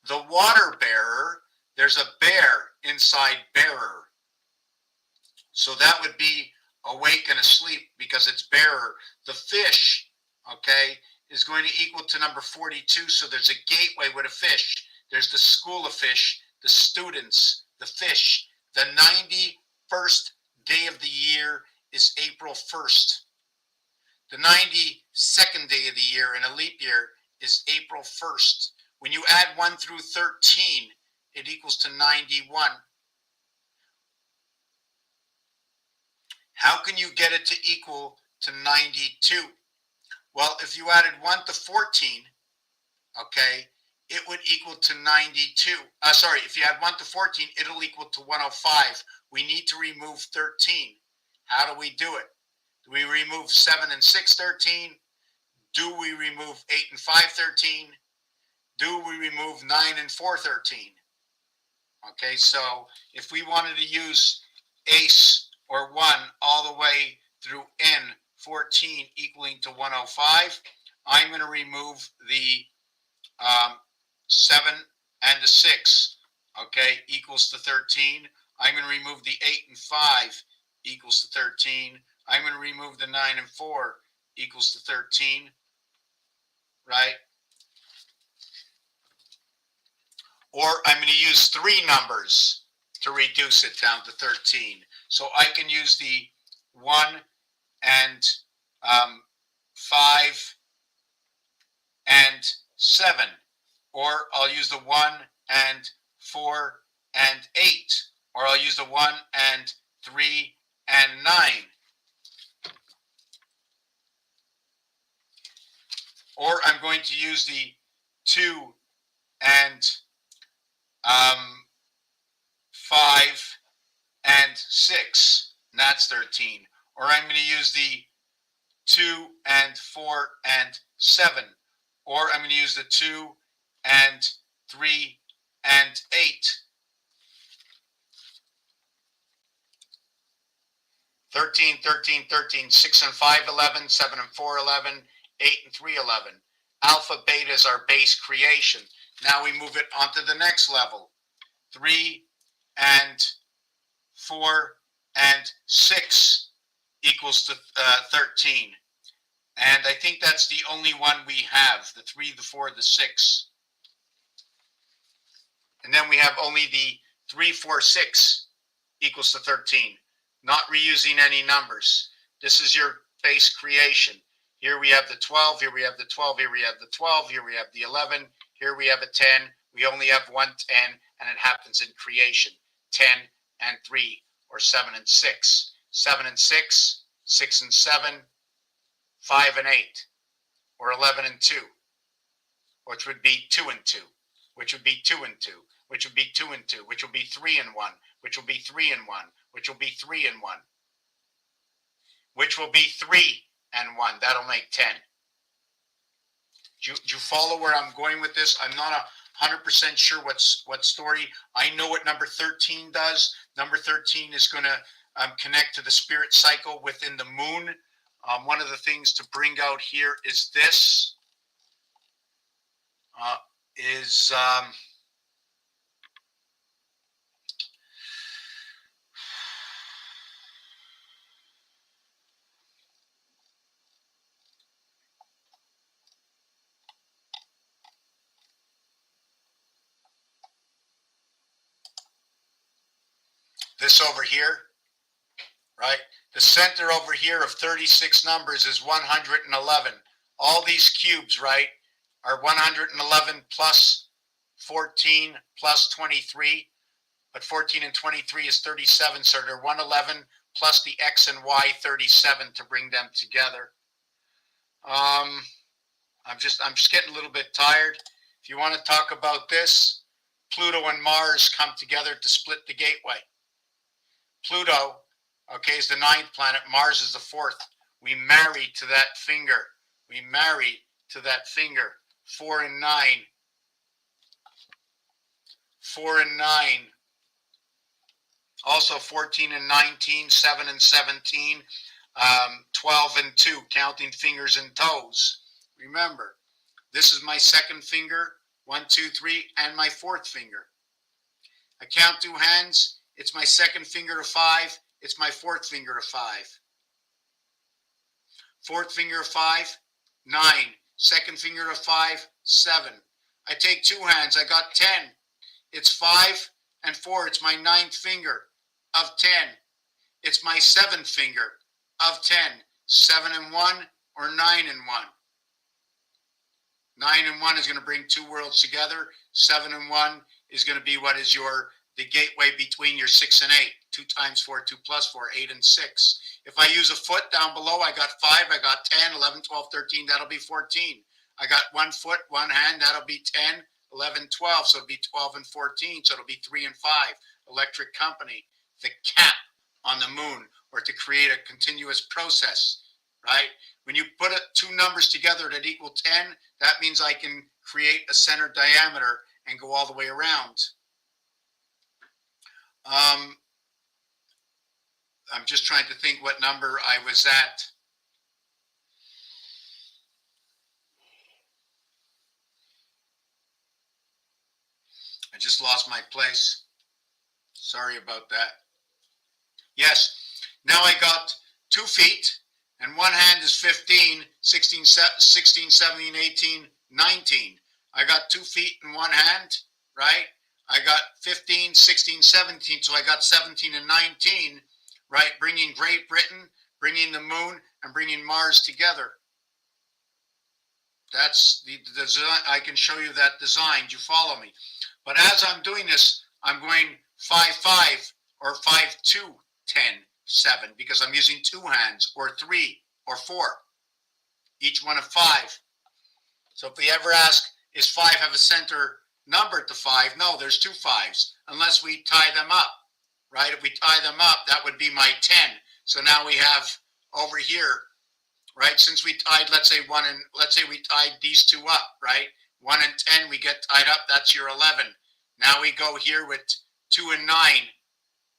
The water bearer, there's a bear inside bearer. So that would be awake and asleep because it's bearer. The fish, okay, is going to equal to number 42. So there's a gateway with a fish. There's the school of fish, the students, the fish. The 91st day of the year is April 1st. The 92nd day of the year in a leap year is April 1st. When you add 1 through 13, it equals to 91. How can you get it to equal to 92? Well, if you added 1 to 14, okay, it would equal to 92. If you add 1 to 14, it'll equal to 105. We need to remove 13. How do we do it? Do we remove 7 and 6, 13? Do we remove 8 and 5, 13? Do we remove 9 and 4, 13? Okay, so if we wanted to use ace or 1 all the way through N14 equaling to 105, I'm going to remove the 7 and the 6, okay, equals to 13. I'm going to remove the 8 and 5 equals to 13. I'm going to remove the 9 and 4 equals to 13, right? Or I'm going to use 3 numbers to reduce it down to 13. So I can use the 1 and 5 and 7. Or I'll use the 1 and 4 and 8. Or I'll use the 1 and 3 and 9. Or I'm going to use the 2 and 5, and 6, and that's 13. Or I'm going to use the 2 and 4 and 7. Or I'm going to use the 2 and 3 and 8. 13, 13, 13, 6 and 5, 11, 7 and 4, 11, 8 and 3, 11. Alpha, beta is our base creation. Now we move it on to the next level. 3 and 4 and 6 equals to 13. And I think that's the only one we have, the 3, the 4, the 6. And then we have only the 3, 4, 6 equals to 13. Not reusing any numbers. This is your base creation. Here we have the 12, here we have the 12, here we have the 12, here we have the 11, here we have a 10. We only have one 10, and it happens in creation. 10 and 3, or 7 and 6. 7 and 6, 6 and 7, 5 and 8, or 11 and 2, which would be 2 and 2, which would be 2 and 2, which would be 2 and 2, which will be 3 and 1, which will be 3 and 1, which will be 3 and 1, which will be 3 and 1. That'll make 10. Do you follow where I'm going with this? I'm not 100% sure what story. I know what number 13 does. Number 13 is going to connect to the spirit cycle within the moon. One of the things to bring out here is this. This over here, right? The center over here of 36 numbers is 111. All these cubes, right, are 111 plus 14 plus 23. But 14 and 23 is 37, so they're 111 plus the X and Y 37 to bring them together. I'm just getting a little bit tired. If you want to talk about this, Pluto and Mars come together to split the gateway. Pluto, okay, is the 9th planet. Mars is the 4th. We marry to that finger. We marry to that finger. 4 and 9. 4 and 9. Also 14 and 19, 7 and 17, 12 and 2, counting fingers and toes. Remember, this is my 2nd finger, 1, 2, 3, and my 4th finger. I count 2 hands. It's my 2nd finger to 5. It's my 4th finger to 5. 4th finger to 5, 9. 2nd finger to 5, 7. I take 2 hands. I got 10. It's 5 and 4. It's my 9th finger of 10. It's my 7th finger of 10. 7 and 1 or 9 and 1. 9 and 1 is going to bring 2 worlds together. 7 and 1 is going to be what is the gateway between your 6 and 8. 2 times 4, 2 plus 4, 8 and 6. If I use a foot down below, I got 5, I got 10, 11, 12, 13, that'll be 14. I got 1 foot, 1 hand, that'll be 10, 11, 12, so it'll be 12 and 14, so it'll be 3 and 5. Electric company, the cap on the moon, or to create a continuous process, right? When you put 2 numbers together that equal 10, that means I can create a center diameter and go all the way around. I'm just trying to think what number I was at. I just lost my place. Sorry about that. Yes, now I got 2 feet, and 1 hand is 15, 16, 17, 18, 19. I got 2 feet and 1 hand, right? I got 15, 16, 17, so I got 17 and 19, right? Bringing Great Britain, bringing the moon, and bringing Mars together. That's the design. I can show you that design. Do you follow me? But as I'm doing this, I'm going 5, 5, or 5, 2, 10, 7, because I'm using 2 hands, or 3, or 4, each one of 5. So if we ever ask, is 5 have a center numbered to 5. No, there's two 5s, unless we tie them up, right? If we tie them up, that would be my 10. So now we have over here, right? Since we tied, let's say we tied these two up, right? 1 and 10, we get tied up, that's your 11. Now we go here with 2 and 9,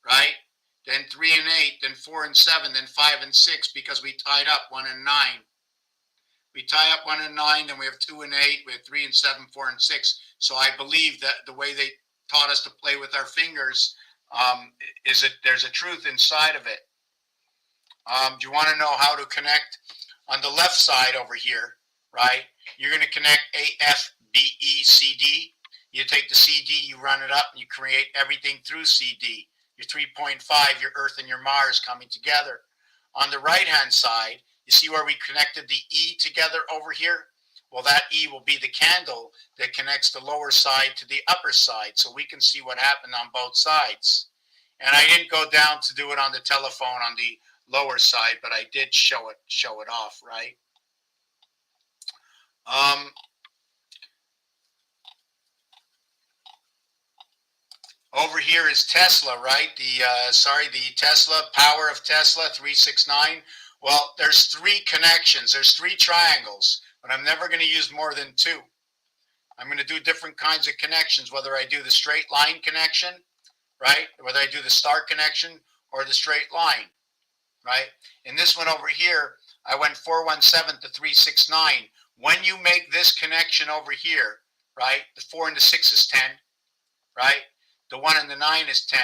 right? Then 3 and 8, then 4 and 7, then 5 and 6, because we tied up 1 and 9. We tie up 1 and 9, then we have 2 and 8, we have 3 and 7, 4 and 6. So I believe that the way they taught us to play with our fingers is that there's a truth inside of it. Do you want to know how to connect on the left side over here, right? You're going to connect A, F, B, E, C, D. You take the CD, you run it up, and you create everything through CD. Your 3.5, your Earth and your Mars coming together. On the right-hand side, you see where we connected the E together over here? Well, that E will be the candle that connects the lower side to the upper side, so we can see what happened on both sides. And I didn't go down to do it on the telephone on the lower side, but I did show it off, right? Over here is Tesla, right? The Tesla, power of Tesla, 369. Well, there's 3 connections. There's 3 triangles, but I'm never going to use more than 2. I'm going to do different kinds of connections, whether I do the straight line connection, right? Whether I do the star connection or the straight line, right? In this one over here, I went 417 to 369. When you make this connection over here, right? The 4 and the 6 is 10, right? The 1 and the 9 is 10,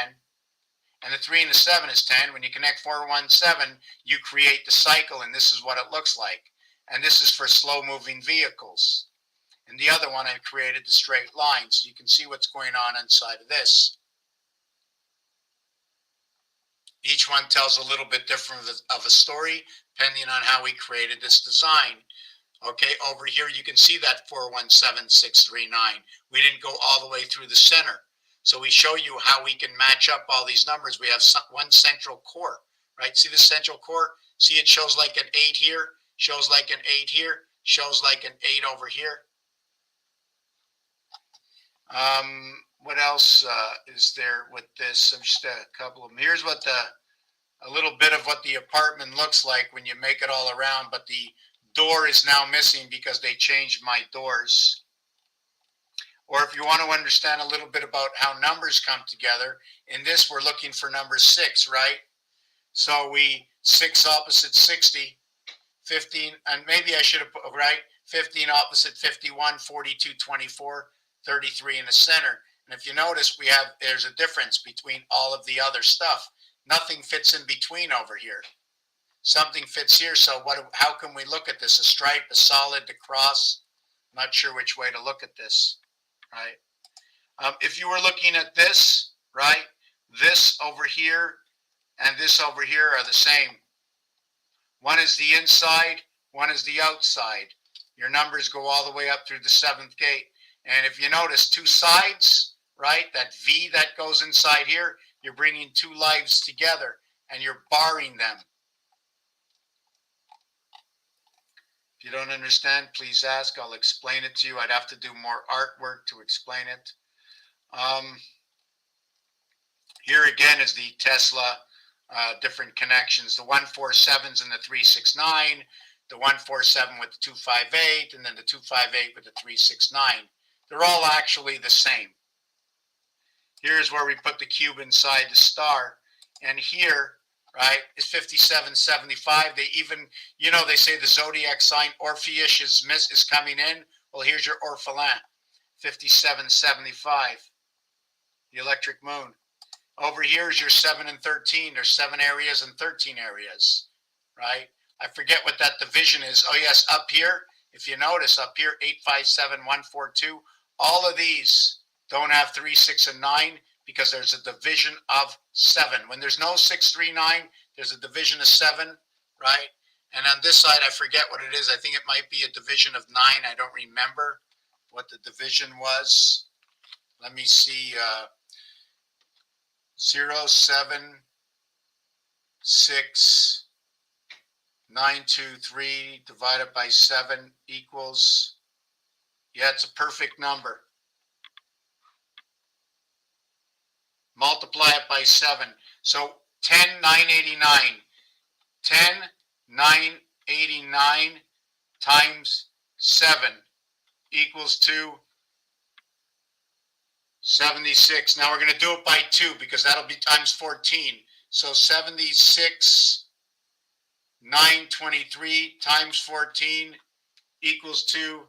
and the 3 and the 7 is 10. When you connect 417, you create the cycle, and this is what it looks like. And this is for slow-moving vehicles. And the other one, I created the straight line, so you can see what's going on inside of this. Each one tells a little bit different of a story, depending on how we created this design. Okay, over here you can see that 417639. We didn't go all the way through the center. So we show you how we can match up all these numbers. We have one central core, right? See the central core? See, it shows like an 8 here, shows like an 8 here, shows like an 8 over here. What else is there with this? Just a couple of them. Here's what a little bit of what the apartment looks like when you make it all around, but the door is now missing because they changed my doors. Or if you want to understand a little bit about how numbers come together, in this we're looking for number 6, right? So 6 opposite 60, 15, and maybe I should have put, right? 15 opposite 51, 42, 24, 33 in the center. And if you notice, there's a difference between all of the other stuff. Nothing fits in between over here. Something fits here, so how can we look at this? A stripe, a solid, the cross? I'm not sure which way to look at this. Right? If you were looking at this, right, this over here and this over here are the same. One is the inside, one is the outside. Your numbers go all the way up through the 7th gate. And if you notice 2 sides, right, that V that goes inside here, you're bringing 2 lives together and you're barring them. If you don't understand, please ask. I'll explain it to you. I'd have to do more artwork to explain it. Here again is the Tesla different connections. The 147s and the 369, the 147 with the 258, and then the 258 with the 369. They're all actually the same. Here's where we put the cube inside the star. And here, right, is 5775. They even, they say the zodiac sign Orpheus is coming in. Well, here's your orphelin, 5775, the electric moon. Over here is your 7 and 13. There's 7 areas and 13 areas, right? I forget what that division is. Oh, yes, up here, if you notice, up here, 857142. All of these don't have 3, 6, and 9 because there's a division of 7. When there's no 6, 3, 9, there's a division of 7, right? And on this side, I forget what it is. I think it might be a division of 9. I don't remember what the division was. Let me see. 0, 7, 6, 9, 2, 3 divided by 7 equals, yeah, it's a perfect number. by 7. So 10,989. 10,989 times 7 equals to 76. Now we're going to do it by 2 because that'll be times 14. So 76, 923 times 14 equals to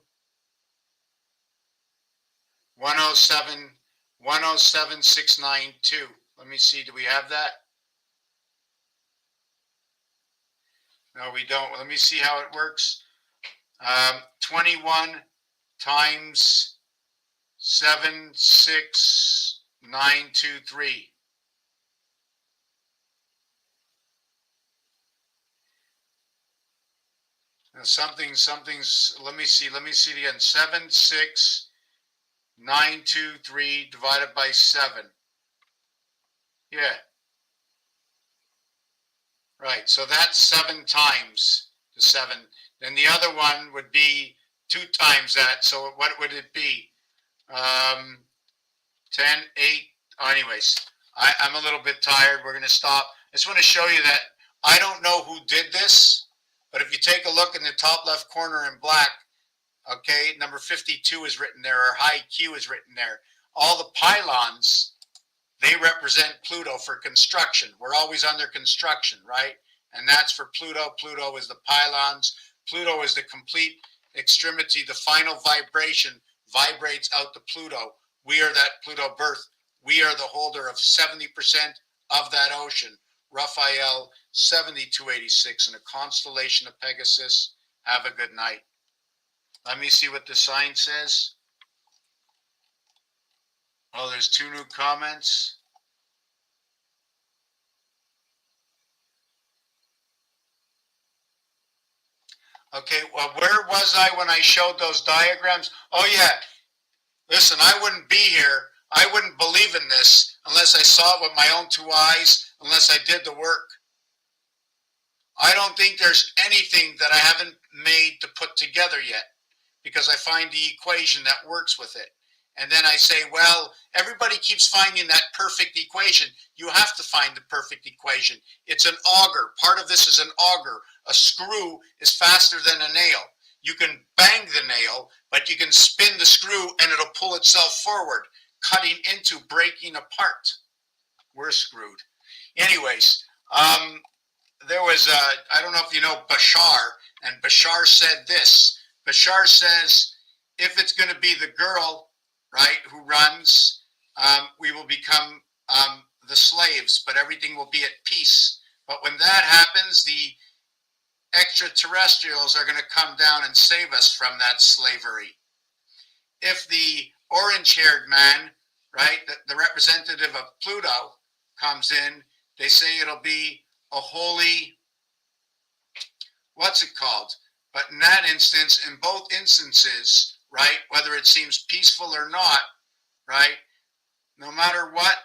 107, 107,692. Let me see, do we have that? No, we don't. Let me see how it works. 21 times 76923. Now something's, let me see it again. 76923 divided by 7. Yeah. Right, so that's 7 times the 7. Then the other one would be 2 times that. So what would it be? 10, 8. Anyways, I'm a little bit tired. We're going to stop. I just want to show you that I don't know who did this, but if you take a look in the top left corner in black, okay, number 52 is written there, or high Q is written there. All the pylons, they represent Pluto for construction. We're always under construction, right? And that's for Pluto. Pluto is the pylons. Pluto is the complete extremity. The final vibration vibrates out to Pluto. We are that Pluto birth. We are the holder of 70% of that ocean. Raphael 7286 in the constellation of Pegasus. Have a good night. Let me see what the sign says. Oh, there's 2 new comments. Okay, well, where was I when I showed those diagrams? Oh, yeah. Listen, I wouldn't be here. I wouldn't believe in this unless I saw it with my own 2 eyes, unless I did the work. I don't think there's anything that I haven't made to put together yet, because I find the equation that works with it. And then I say, well, everybody keeps finding that perfect equation. You have to find the perfect equation. It's an auger. Part of this is an auger. A screw is faster than a nail. You can bang the nail, but you can spin the screw and it'll pull itself forward, cutting into, breaking apart. We're screwed. Anyways, there was, I don't know if you know Bashar, and Bashar said this. Bashar says, if it's going to be the girl, right, who runs, we will become the slaves, but everything will be at peace. But when that happens, the extraterrestrials are going to come down and save us from that slavery. If the orange-haired man, right, the representative of Pluto comes in, they say it'll be a holy, what's it called? But in that instance, in both instances, right, whether it seems peaceful or not, right, no matter what,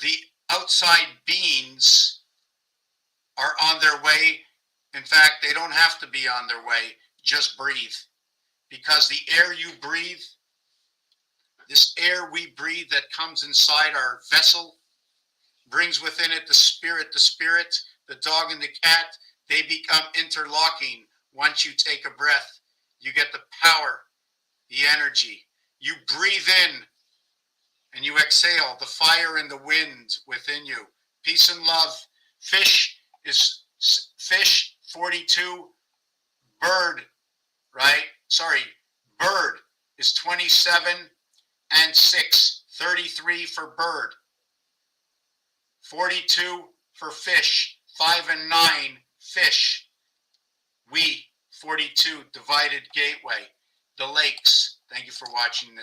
the outside beings are on their way. In fact, they don't have to be on their way. Just breathe. Because the air you breathe, this air we breathe that comes inside our vessel, brings within it the spirit, the dog and the cat, they become interlocking once you take a breath. You get the power, the energy. You breathe in and you exhale the fire and the wind within you. Peace and love. Fish 42, bird, right? Sorry, bird is 27 and 6, 33 for bird. 42 for fish, 5 and 9 fish. We 42 divided gateway. The lakes. Thank you for watching this.